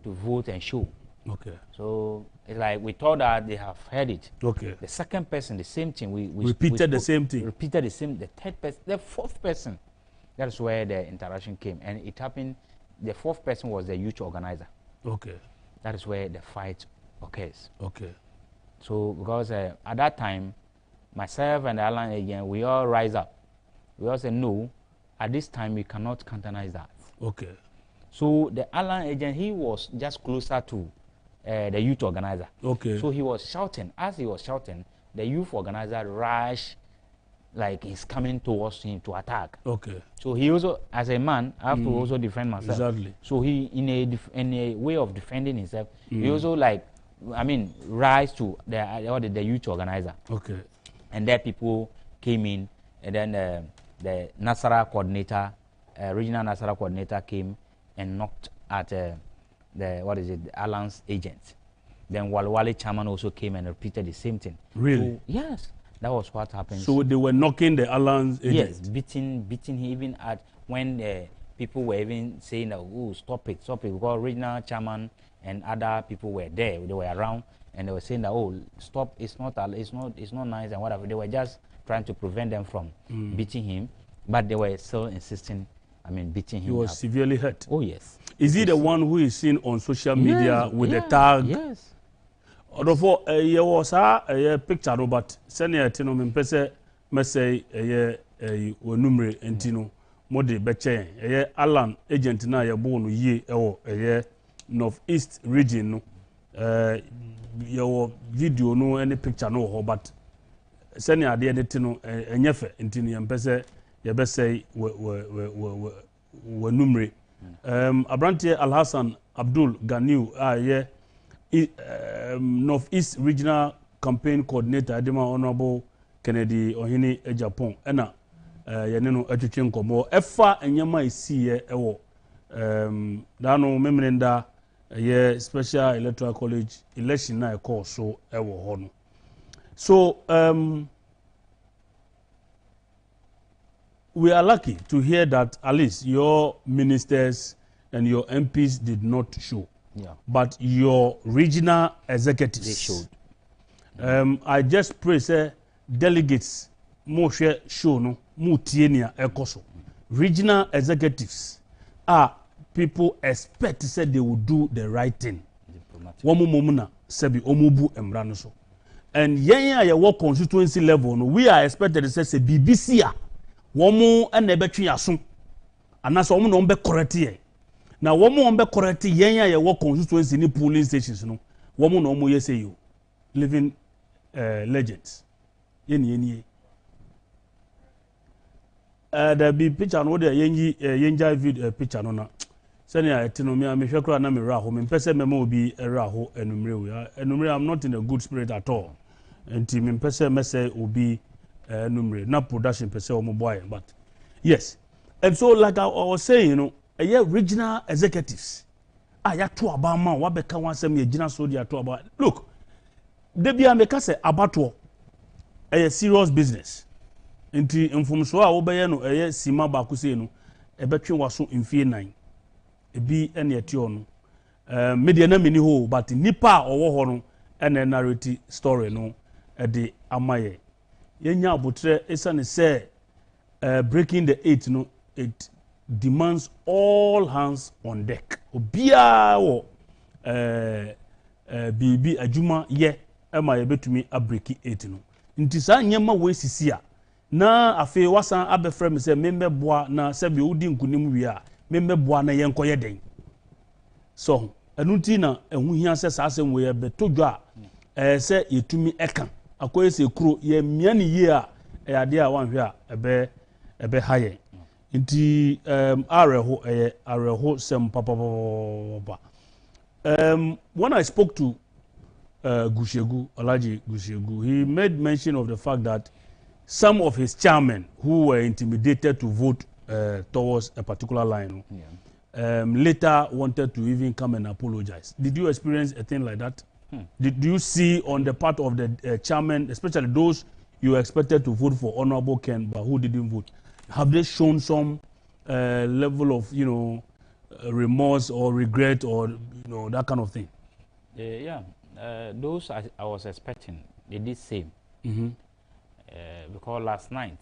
Speaker 5: to vote and show.
Speaker 1: Okay.
Speaker 5: So it's like we thought that they have heard it.
Speaker 1: Okay.
Speaker 5: The second person, the same thing. We
Speaker 1: repeated the same thing.
Speaker 5: Repeated the same. The third person, the fourth person. That's where the interaction came, and it happened. The fourth person was the youth organizer.
Speaker 1: Okay.
Speaker 5: That is where the fight occurs.
Speaker 1: Okay.
Speaker 5: So because at that time, myself and the Alan agent, we all rise up. We all say no. At this time, we cannot countenance that.
Speaker 1: Okay.
Speaker 5: So the Alan agent, he was just closer to the youth organizer.
Speaker 1: Okay.
Speaker 5: So he was shouting. As he was shouting, the youth organizer rushed, like he's coming towards him to attack.
Speaker 1: Okay.
Speaker 5: So he also, as a man, I have to also defend myself.
Speaker 1: Exactly.
Speaker 5: So he, in a way of defending himself, he also rise to the youth organizer.
Speaker 1: Okay.
Speaker 5: And there people came in, and then the Nasara coordinator, regional Nasara coordinator came and knocked at the Alan's agent. Then Walwale chairman also came and repeated the same thing.
Speaker 1: Really?
Speaker 5: So, yes, that was what happened.
Speaker 1: So they were knocking the Alan's agent?
Speaker 5: Yes, beating him even at when people were even saying that, oh, stop it, because regional chairman and other people were there, they were around, and they were saying that, oh, stop, it's not nice and whatever. They were just trying to prevent them from beating him, but they were still insisting, beating him.
Speaker 1: He was severely hurt.
Speaker 5: Oh, yes.
Speaker 1: Is he the one who is seen on social media with the tag?
Speaker 5: Yes.
Speaker 1: Although there was a picture, but senior Tino Mimpese Messay a numere and Tino Modi Beche, a Alan agent na ya born ye or a northeast region. Your video no any picture no, but senior the Tino and Yefe and Tini and Pese, ya Bessay were numere. Abrantie Al Hassan Abdul Ganiu, Northeast Regional Campaign Coordinator, Adema Honorable Kennedy Ohini Agyapong, Ena Yaneno Echuchen Komo, Efa Enyama Isiye Ewo, Dano Memrenda, Special Electoral College election na call so Ewo Hono. So, we are lucky to hear that at least your ministers and your MPs did not show.
Speaker 5: Yeah.
Speaker 1: But your regional executives,
Speaker 5: they showed.
Speaker 1: I just pray, say, delegates, more share show no, more tienia ekoso. Regional executives are people expect to say they will do the right thing. One moment, sebi omubu embranoso. And ya work constituency level, no, we are expected to say BBC one more and never triasun. And that's one no be correct here. Now, one more be correct, ya work constituency in polling stations. No, one more no more yes you living legends. There be picture no there yenja video picture no na. Senior Tinomia me hwekra na me raho me pese memo obi raho enumre I'm not in a good spirit at all. Enti me pese mese obi enumre na production pese o mo boy, but yes. And so like I was saying, you know, regional executives ya to about man wa beka wan sem ye gina so dia to about. Look, they be ameka say abato serious business. Enti mfumso a wo beye no sima ba ku sei no ebetwe waso mfie 9 ebi ene eti ono media na mini ho, but nipa owo ho no ene narrative story no de amaye yenya abotre esane say breaking the 8 no, it demands all hands on deck. Obia wo bibi adwuma ye ema ye betumi abreaki 8 no nti sa nyema we sisi a na afi wasan abefrɛ me sɛ membɛboa na sɛbi odi nkunim wi a membɛboa na yɛnkɔyɛ den so ɛnu nti na ɛhu hia sɛ saa asɛm we yɛbɛtodwa a sɛ yɛtumi ɛka akɔyɛ sɛ kuro yɛ mmia ne yie a ɛyade a wanhwɛ a ɛbɛ ha yɛ nti areho sem papa when I spoke to Gushegu, Alaji Gushegu, he made mention of the fact that some of his chairmen who were intimidated to vote towards a particular line.
Speaker 5: Yeah.
Speaker 1: Later wanted to even come and apologize. Did you experience a thing like that? Did you see on the part of the chairman, especially those you expected to vote for Honorable Ken, but who didn't vote? Have they shown some level of, remorse or regret or, that kind of thing?
Speaker 5: Yeah. Those I was expecting, they did same. Because last night,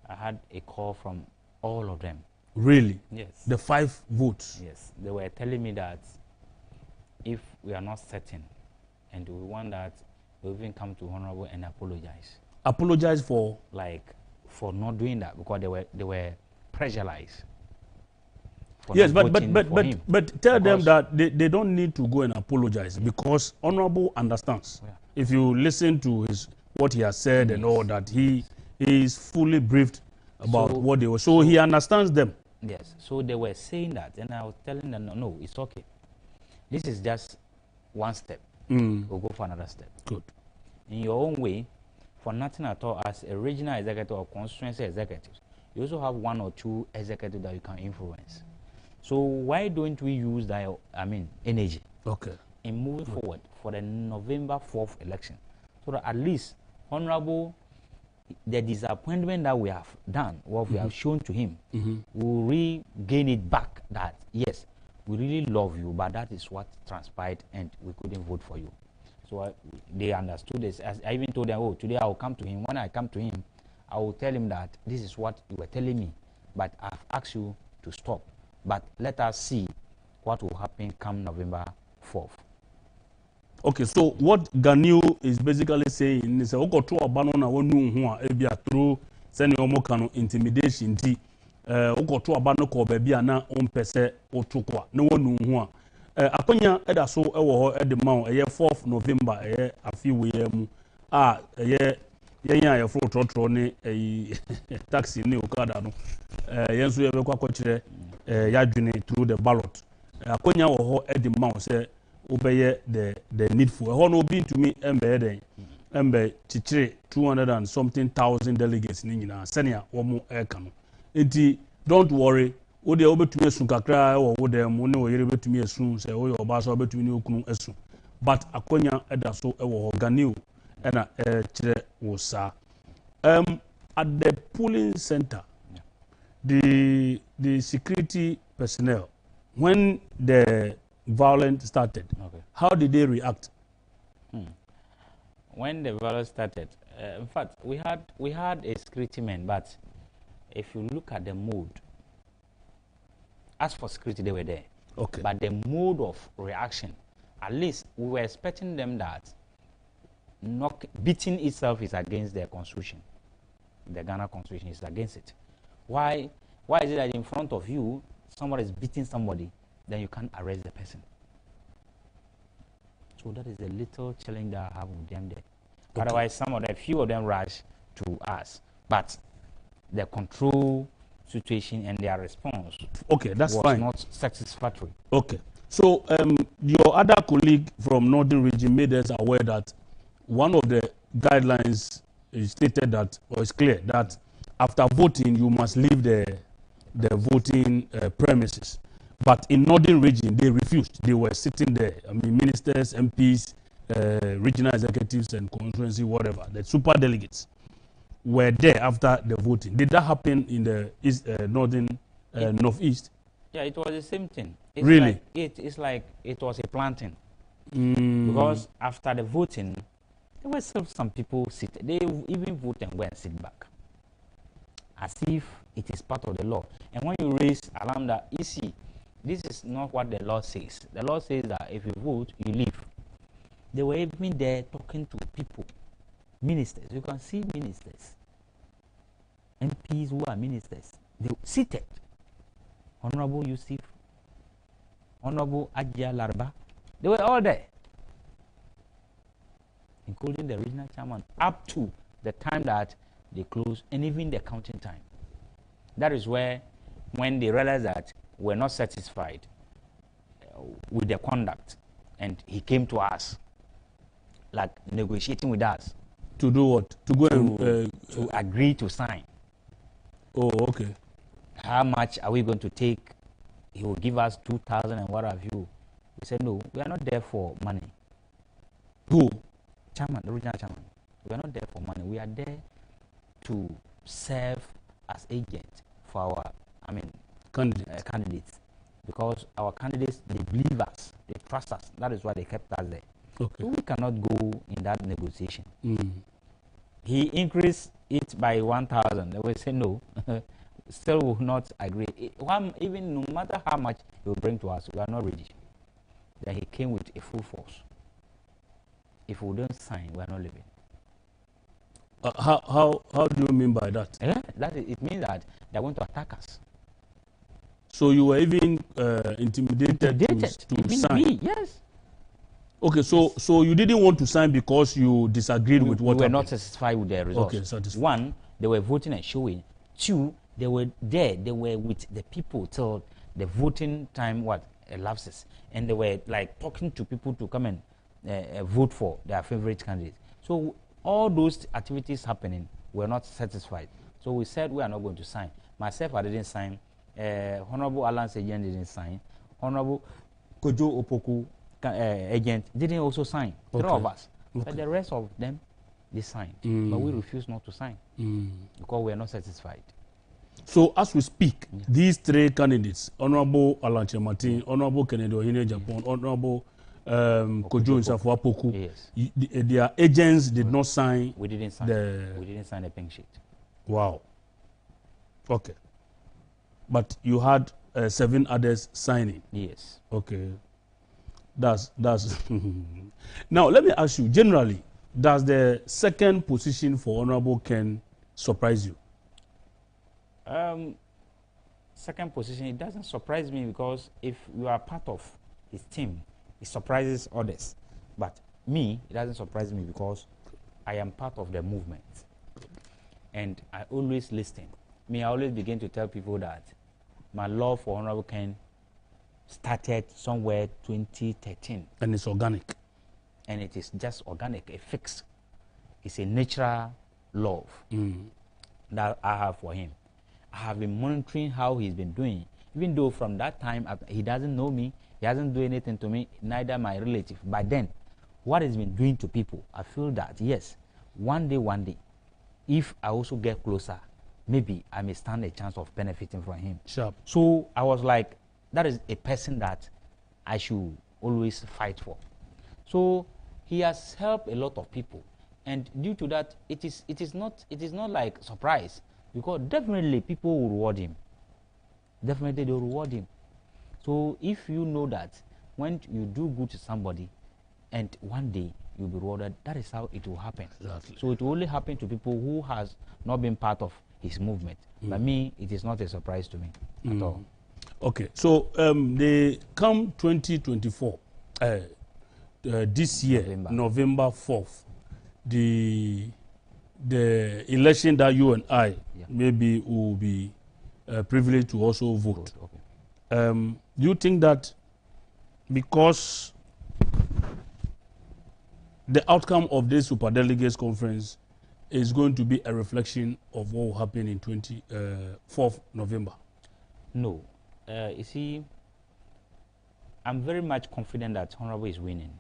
Speaker 5: I had a call from all of them.
Speaker 1: Really?
Speaker 5: Yes.
Speaker 1: The 5 votes?
Speaker 5: Yes. They were telling me that if we are not certain, and we want that, we even come to Honorable and apologize.
Speaker 1: Apologize for?
Speaker 5: Like, for not doing that, because they were pressurized.
Speaker 1: Yes, but tell them that they don't need to go and apologize, because Honorable understands.
Speaker 5: Yeah.
Speaker 1: If you listen to what he has said and all that, he is fully briefed about what they were. So he understands them.
Speaker 5: Yes. So they were saying that, and I was telling them, no, it's okay. This is just one step. We'll go for another step.
Speaker 1: Good.
Speaker 5: In your own way, for nothing at all, as a regional executive or constituency executive, you also have 1 or 2 executives that you can influence. So why don't we use that, energy in moving forward for the November 4th election, so that at least Honorable, the disappointment that we have done, what we have shown to him, will regain it back that, yes, we really love you, but that is what transpired and we couldn't vote for you. So they understood this. As I even told them, oh, today I will come to him. When I come to him, I will tell him that this is what you were telling me, but I've asked you to stop. But let us see what will happen come November 4th.
Speaker 1: Okay, so what Ganil is basically saying is through sending intimidation. Ukoto abano ko baby ana ompese otokwa na wonu hu a akonya eda so ewo ho edema 4th November afi we mu a yenya ya fro trotro ne taxi ne okada no yenso ye bekwa kwakire yadwene through the ballot akonya wo ho edema se obeye the needful ho no obi ntumi embe chichire 200 and something thousand delegates ni nyina senia wo mu eka no. Don't worry. Ode obetumi esun kakra e wo dem ne wo yere betumi esun se wo yo ba so obetumi ne okunu esun. But akonya eda so e wo Ganil na kire wo sa. At the polling center, the security personnel, when the violence started, how did they react?
Speaker 5: When the violence started, in fact, we had a security man, but if you look at the mode, as for security, they were there.
Speaker 1: Okay.
Speaker 5: But the mode of reaction, at least we were expecting them that beating itself is against their constitution. The Ghana constitution is against it. Why is it that in front of you, somebody is beating somebody, then you can't arrest the person? So that is a little challenge that I have with them there. Okay. Otherwise, few of them rush to us. But the control situation and their response
Speaker 1: that's
Speaker 5: was
Speaker 1: fine.
Speaker 5: Not satisfactory.
Speaker 1: Okay. So your other colleague from Northern Region made us aware that one of the guidelines is stated that, or it's clear that after voting you must leave the voting premises. But in Northern Region they refused. They were sitting there. Ministers, MPs, regional executives and constituency, whatever, the super delegates were there after the voting. Did that happen in the east, northeast?
Speaker 5: Yeah, it was the same thing.
Speaker 1: Really?
Speaker 5: It's like it was a planting. Because after the voting, there were still some people sitting. They even vote and go and sit back, as if it is part of the law. And when you raise alarm that, you see, this is not what the law says. The law says that if you vote, you leave. They were even there talking to people, ministers. You can see ministers, MPs who are ministers. They seated. Honorable Yusuf, Honorable Agyapong, they were all there, including the regional chairman, up to the time that they closed and even the counting time. That is where, when they realized that we're not satisfied with the conduct, and he came to us, like negotiating with us.
Speaker 1: To do what? To go and
Speaker 5: to agree to sign.
Speaker 1: Oh, okay.
Speaker 5: how much are we going to take? He will give us 2,000 and what have you. We said, no, we are not there for money.
Speaker 1: Who?
Speaker 5: Chairman, the regional chairman. We are not there for money. We are there to serve as agents for our, candidates. Because our candidates, they believe us, they trust us. That is why they kept us there.
Speaker 1: Okay.
Speaker 5: So we cannot go in that negotiation. He increased it by 1,000. They will say no. Still will not agree. Even no matter how much he will bring to us, we are not ready. Then he came with a full force. If we don't sign, we are not leaving.
Speaker 1: How do you mean by that?
Speaker 5: Yeah, it means that they are going to attack us.
Speaker 1: So you were even intimidated to sign?
Speaker 5: Me, yes.
Speaker 1: Okay, so you didn't want to sign because you disagreed with what
Speaker 5: we were
Speaker 1: happened?
Speaker 5: not satisfied with the results.
Speaker 1: Okay, satisfied.
Speaker 5: One, they were voting and showing. Two, they were there. They were with the people till the voting time elapses, and they were like talking to people to come and vote for their favorite candidate. So all those activities happening were not satisfied. So we said we are not going to sign. Myself, I didn't sign. Honorable Alan Sejian didn't sign. Honorable Kojo Opoku agent didn't also sign.
Speaker 1: Okay.
Speaker 5: 3 of us.
Speaker 1: Okay.
Speaker 5: But the rest of them, they signed. But we refused not to sign because we are not satisfied.
Speaker 1: So as we speak, these 3 candidates, Honorable Alan Chematin, Honorable Kennedy Ohene Agyapong, Honorable Kojo Opoku,
Speaker 5: yes.
Speaker 1: Their agents did not sign.
Speaker 5: We didn't sign. We didn't sign a pink sheet. Wow.
Speaker 1: Okay. But you had 7 others signing.
Speaker 5: Yes.
Speaker 1: Okay. That's Now let me ask you, generally, does the second position for Honorable Ken surprise you?
Speaker 5: Second position, it doesn't surprise me because if you are part of his team, it surprises others. But me, it doesn't surprise me because I am part of the movement. And I always listen. I always begin to tell people that my love for Honorable Ken started somewhere 2013.
Speaker 1: And it's organic.
Speaker 5: And it is just organic, a fix. It's a natural love that I have for him. I have been monitoring how he's been doing. Even though from that time, he doesn't know me, he hasn't done anything to me, neither my relative. But then, what he's been doing to people, I feel that, yes, one day, if I also get closer, maybe I may stand a chance of benefiting from him.
Speaker 1: Sure.
Speaker 5: So I was like, that is a person that I should always fight for. So he has helped a lot of people, and due to that, it is not like surprise, because definitely people will reward him. Definitely they will reward him. So if you know that when you do good to somebody, and one day you'll be rewarded, that is how it will happen.
Speaker 1: Exactly. So
Speaker 5: it will only happen to people who has not been part of his movement. But me, it is not a surprise to me at all.
Speaker 1: Okay, so they come 2024, this year, November 4th, the election that you and I maybe will be privileged to also vote. Okay. Do you think that because the outcome of this Superdelegates conference is going to be a reflection of what will happen in 4th November?
Speaker 5: No. You see, I'm very much confident that Honorable is winning.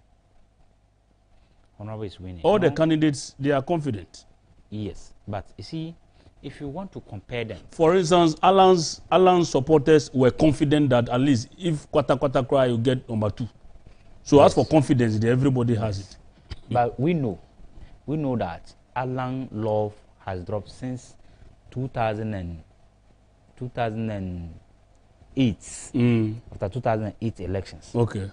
Speaker 5: Honorable is winning.
Speaker 1: All the candidates, they are confident.
Speaker 5: Yes, but you see, if you want to compare them.
Speaker 1: For instance, Alan's supporters were confident that at least if Kwata cry, you get number 2. So as for confidence, everybody has it.
Speaker 5: But we know that Alan love has dropped since 2008. After 2008 elections.
Speaker 1: Okay.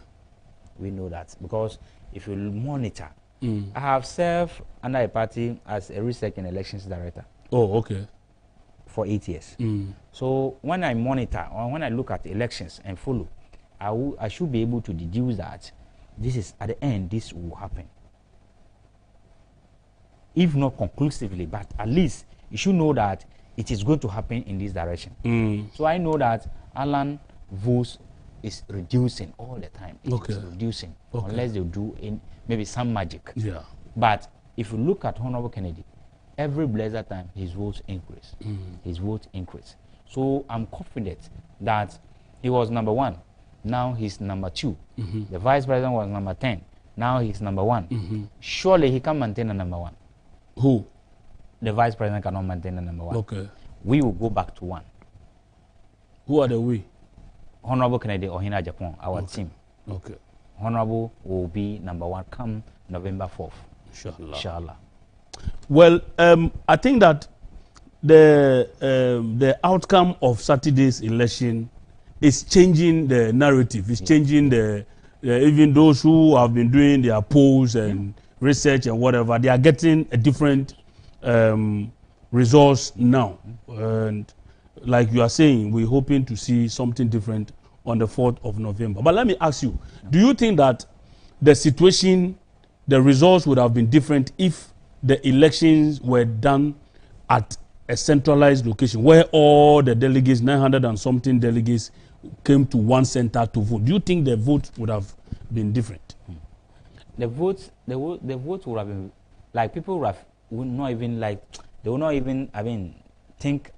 Speaker 5: We know that because if you monitor, I have served under a party as a research and elections director.
Speaker 1: Oh, okay.
Speaker 5: For 8 years. So when I monitor or when I look at elections and follow, I should be able to deduce that this is at the end this will happen. If not conclusively, but at least you should know that it is going to happen in this direction. So I know that Alan votes is reducing all the time. It's reducing unless they do maybe some magic.
Speaker 1: Yeah.
Speaker 5: But if you look at Honorable Kennedy, every blessed time his votes increase. His votes increase. So I'm confident that he was number 1. Now he's number 2. The vice president was number 10. Now he's number 1. Surely he can maintain the number 1.
Speaker 1: Who?
Speaker 5: The vice president cannot maintain the number 1.
Speaker 1: Okay.
Speaker 5: We will go back to 1.
Speaker 1: Who are the we?
Speaker 5: Honorable Kennedy or Agyapong, our team.
Speaker 1: Okay.
Speaker 5: Honorable will be number 1 come November 4th.
Speaker 1: Inshallah. Well, I think that the outcome of Saturday's election is changing the narrative. It's changing the even those who have been doing their polls and research and whatever, they are getting a different results now. And like you are saying, we're hoping to see something different on the 4th of November. But let me ask you, do you think that the situation, the results would have been different if the elections were done at a centralized location where all the delegates, 900 and something delegates, came to one center to vote? Do you think the vote would have been different?
Speaker 5: The votes would have been like people would not even like, they will not even, I mean, think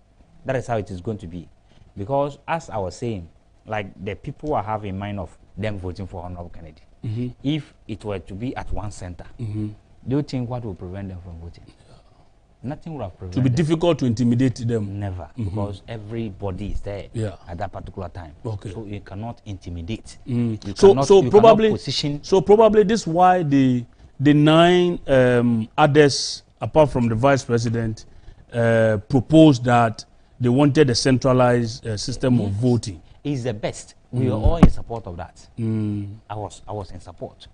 Speaker 5: that is how it is going to be. Because as I was saying, like the people I have in mind of them voting for Honorable Kennedy, if it were to be at one center, do you think what will prevent them from voting? Nothing would have prevented them.
Speaker 1: To be difficult to intimidate them?
Speaker 5: Never, because everybody is there at that particular time.
Speaker 1: Okay.
Speaker 5: So you cannot intimidate.
Speaker 1: So probably this is why the 9 others, apart from the vice president, proposed that they wanted a centralized system of voting.
Speaker 5: It's the best. We are all in support of that. I was in support.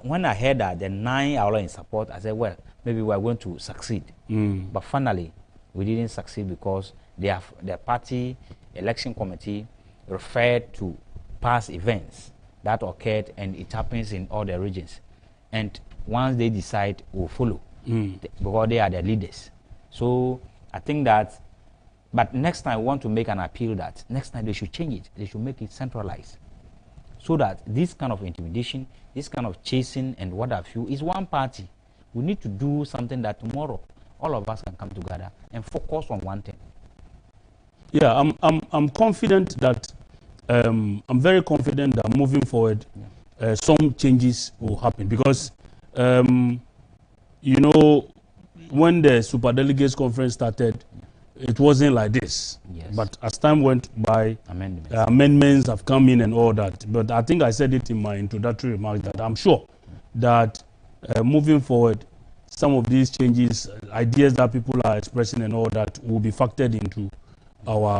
Speaker 5: When I heard that the 9 are all in support, I said, well, maybe we are going to succeed. But finally, we didn't succeed because the party election committee referred to past events that occurred, and it happens in all the regions. And once they decide, we'll follow, because they are the leaders. So I think that, but next time I want to make an appeal that next time they should change it. They should make it centralized, so that this kind of intimidation, this kind of chasing and what have you is one party. We need to do something that tomorrow all of us can come together and focus on one thing.
Speaker 1: Yeah, I'm confident that I'm very confident that moving forward, some changes will happen, because you know, when the Superdelegates Conference started, it wasn't like this. But as time went by, amendments have come in and all that. But I think I said it in my introductory remarks that I'm sure that moving forward, some of these changes, ideas that people are expressing and all that will be factored into our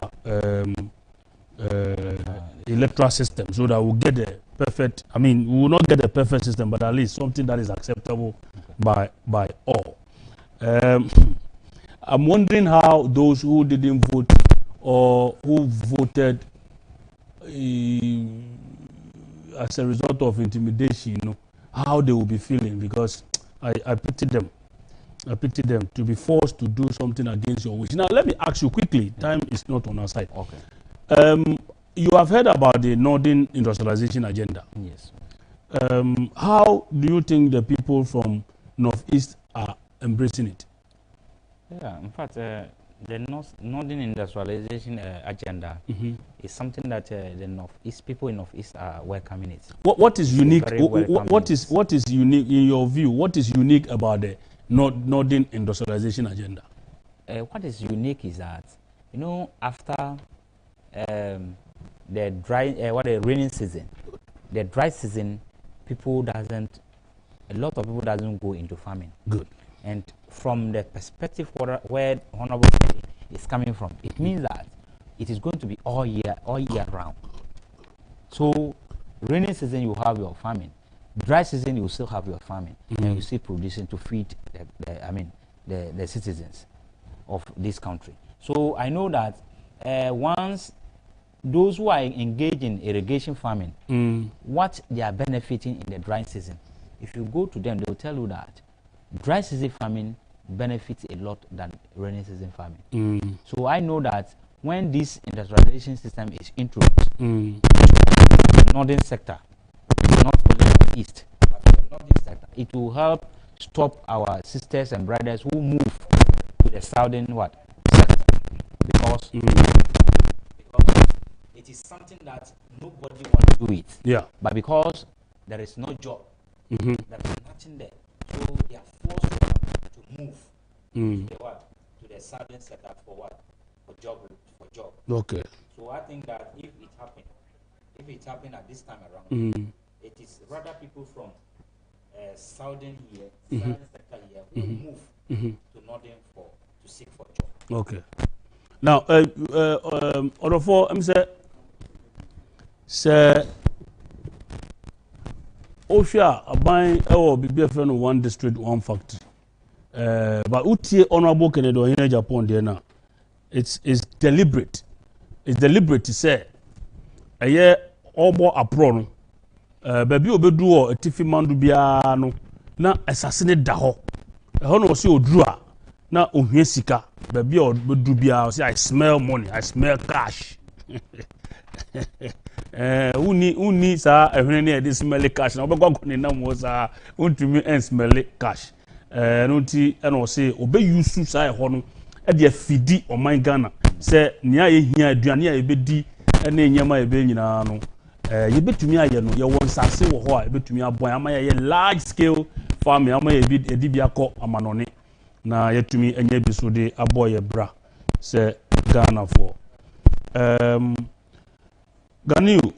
Speaker 1: electoral system, so that we'll get a perfect, I mean, we will not get a perfect system, but at least something that is acceptable by all. I'm wondering how those who didn't vote or who voted as a result of intimidation, you know, how they will be feeling, because I pity them. I pity them to be forced to do something against your wish. Now, let me ask you quickly. Time is not on our side. Okay. You have heard about the Northern Industrialization agenda.
Speaker 5: Yes.
Speaker 1: How do you think the people from Northeast are embracing it?
Speaker 5: Yeah, in fact, the Northern Industrialization agenda is something that the Northeast people in Northeast are welcoming it.
Speaker 1: What is unique? What is unique in your view? What is unique about the Northern Industrialization agenda?
Speaker 5: What is unique is that, you know, after the rainy season, the dry season, a lot of people doesn't go into farming.
Speaker 1: Good.
Speaker 5: And from the perspective where Honorable is coming from, it means that it is going to be all year round. So rainy season you have your farming, dry season you still have your farming, and you still producing to feed the citizens of this country. So I know that once those who are engaged in irrigation farming, what they are benefiting in the dry season, if you go to them, they will tell you that dry season farming benefits a lot than rainy season farming. So I know that when this industrialization system is introduced in the northern sector, not only northeast, but the northern sector, it will help stop our sisters and brothers who move to the southern sector, because because it is something that nobody wants to do it.
Speaker 1: Yeah.
Speaker 5: But because there is no job, there is nothing there, so they are forced to move to the what? To the southern sector for what? For job.
Speaker 1: Okay.
Speaker 5: So I think that if it happened at this time around, it is rather people from southern sector here who move to northern to seek for job.
Speaker 1: Okay. Now, order for say Osha buying BBFN one district, one factory. But Uti Honorable Kennedy in Agyapong there now. It's deliberate. It's deliberate to say a year or more apron. Baby obedu a tifi mandu bia no na assassinate da ho. No si odru na ohwie sika. Baby obedu bia say I smell money, I smell cash. Uni sa ehwene na dey smell cash na obegwa gone na mo sa untumi en smell cash. No ti e no say obe use sa e ho no e dey fidi o man Ghana say nia ye hia aduane a ebedi na enyama ebe nyina no ye betumi aye no ye won sase wo ho a betumi abon ama ye large scale farming ama ye edi bi akọ amanone na yetumi enya bi so de aboye bra say Ghana for Ganiu,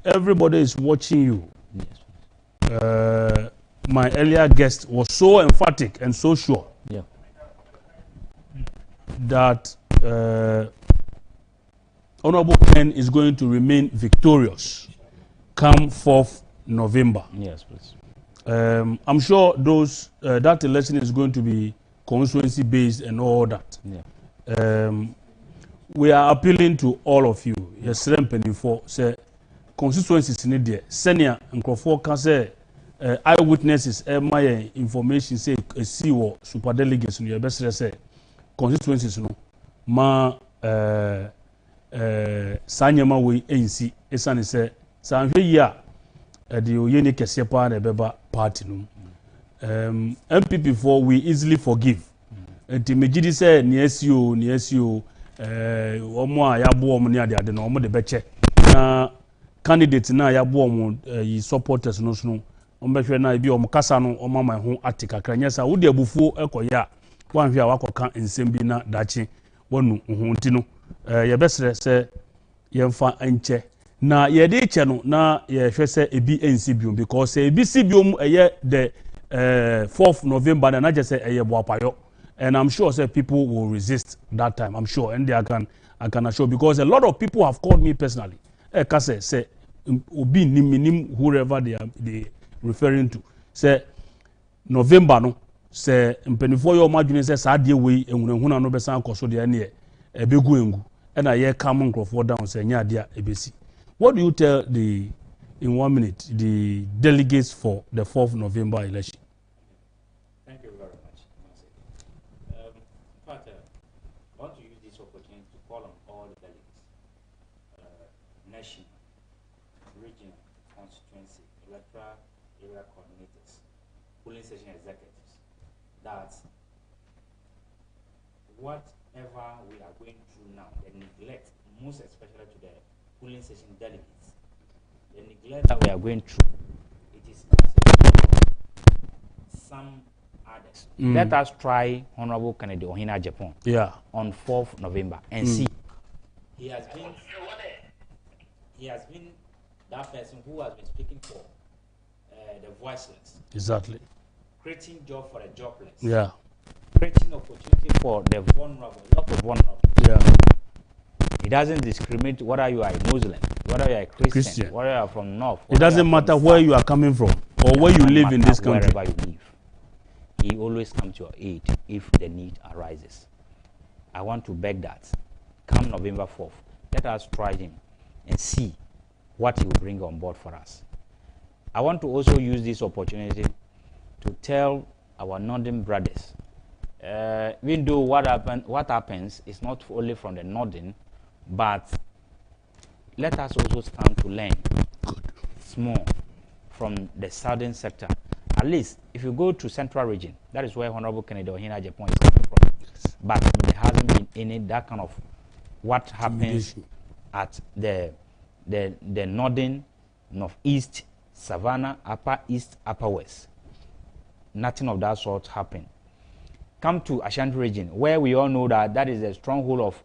Speaker 1: everybody is watching you. My earlier guest was so emphatic and so sure that Honorable Ken is going to remain victorious come 4th November.
Speaker 5: Yes, please.
Speaker 1: I'm sure that election is going to be constituency based and all that.
Speaker 5: Yeah.
Speaker 1: We are appealing to all of you. Yes, for say constituencies in there. Senior and Crawford can say eyewitnesses. My information say see what super delegates in your best say constituencies no ma sanyama we ANC. Esani say sanhwe ya the oyeni kese pa na beba party no. MPP for we easily forgive. Enti mejidi say ni SEO omo a yabo omo ni ade na omo de beche na candidate na yabo omo yi supporters no so no omo behwe na bi omo kasa no omo ma ho atika kranyesa wo de abufuo ekoya wanhwe a wakoka nsem bi na dachi wonu ho nti no ye besre se yemfa enche na ye de che no na ye hwe se ebi ensi biom because ebi si biom eye the 4th November na je se eye boapayo. And I'm sure say people will resist that time. I'm sure, and I can assure because a lot of people have called me personally. Kase say obi nim whoever they referring to. Say November no say mpenifo yo madwene say saa de we ehunahuna no besan koso de ne ebegu engu. And I hear come nkrofo down say nya de ebesi. What do you tell in 1 minute the delegates for the 4th November election?
Speaker 5: Polling station executives, that whatever we are going through now, the neglect, most especially to the polling station delegates, the neglect that we are going through, it is some others. Let us try Honorable Kennedy in Agyapong on 4th November and see. He has been that person who has been speaking for the voiceless.
Speaker 1: Exactly.
Speaker 5: Creating job for the jobless.
Speaker 1: Yeah.
Speaker 5: Creating opportunity for the vulnerable, lot of vulnerable.
Speaker 1: Yeah.
Speaker 5: It doesn't discriminate whether you are a Muslim, whether you are a Christian, whether you are from North.
Speaker 1: It doesn't matter where you are coming from or where you live in this country.
Speaker 5: Wherever you live. He always comes to your aid if the need arises. I want to beg that. Come November 4th, let us try him and see what he will bring on board for us. I want to also use this opportunity to tell our northern brothers, even though what happens is not only from the northern, but let us also stand to learn small from the southern sector. at least if you go to Central Region, that is where Honorable Kennedy Ohene Agyapong is coming from. Yes. But there hasn't been any that kind of what happens at the northern, northeast, Savannah, upper east, upper west. Nothing of that sort happened. Come to Ashanti Region, where we all know that is the stronghold of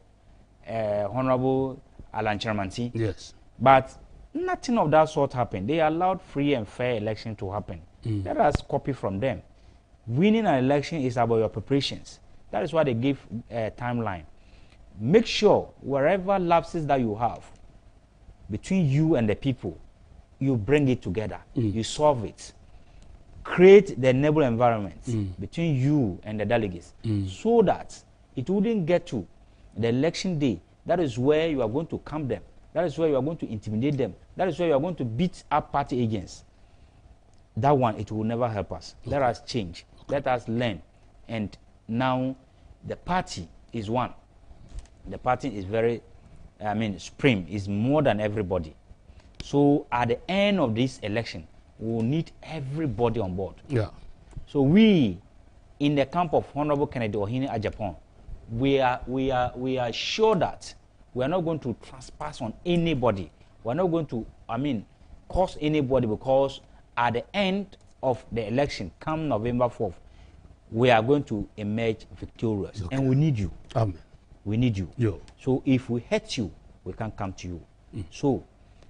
Speaker 5: Honorable Alan Chermanti.
Speaker 1: Yes.
Speaker 5: But nothing of that sort happened. They allowed free and fair election to happen. Let us copy from them. Winning an election is about your preparations. That is why they give a timeline. Make sure wherever lapses that you have between you and the people, you bring it together. You solve it. Create the enable environment between you and the delegates so that it wouldn't get to the election day. That is where you are going to camp them. That is where you are going to intimidate them. That is where you are going to beat up party agents. That one, it will never help us. Okay. Let us change. Let us learn. And now the party is one. The party is very, supreme, is more than everybody. So at the end of this election, we will need everybody on board.
Speaker 1: Yeah.
Speaker 5: So we, in the camp of Honorable Kennedy Ohene Agyapong, we are sure that we are not going to trespass on anybody. We are not going to, cause anybody, because at the end of the election, come November 4th, we are going to emerge victorious. Okay. And we need you.
Speaker 1: Amen.
Speaker 5: We need you.
Speaker 1: Yo.
Speaker 5: So if we hurt you, we can come to you. So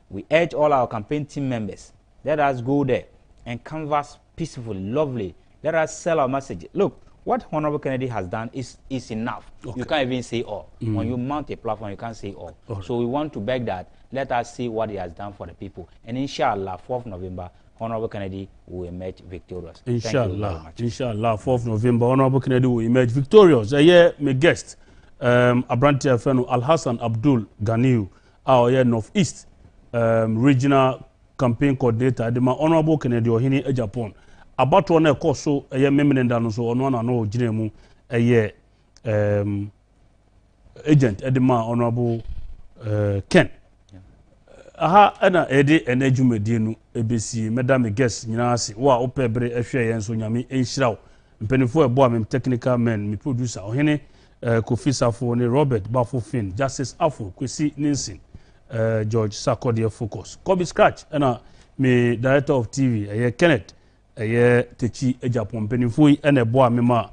Speaker 5: we urge all our campaign team members, let us go there and canvass peacefully, lovely. Let us sell our message. Look, what Honorable Kennedy has done is enough. Okay. You can't even say all. When you mount a platform, you can't say all. Right. So we want to beg that, let us see what he has done for the people. And inshallah, 4th November, Honorable Kennedy will emerge victorious.
Speaker 1: Inshallah. Inshallah, 4th November, Honorable Kennedy will emerge victorious. My guest, Abranti Afeno Al-Hassan Abdul Ganiu, our Northeast Regional Campaign Coordinator, Adema Honorable Kennedy Ohene Agyapong. About one course, so a memorandum, so on one no Jinemu, a agent, Edema Honorable Ken. Aha, ana edi enejume dienu ebesi madam guest nyina ase wa opebre ehwe yen so nyame enhyiraw mpenifo ebo am technical men me producer Ohene Kofi Safo ne Robert Bafofin Justice Afo Kwesi Ninsin George Sarkodie Focus Kobe Scratch ana me director of TV Kenneth Techi Agyapong mpenifo ene ebo am ma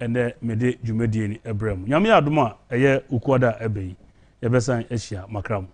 Speaker 1: ene mede dwumadie ni ebrem nyame adoma ukwada ebeyi yebesan ehia makram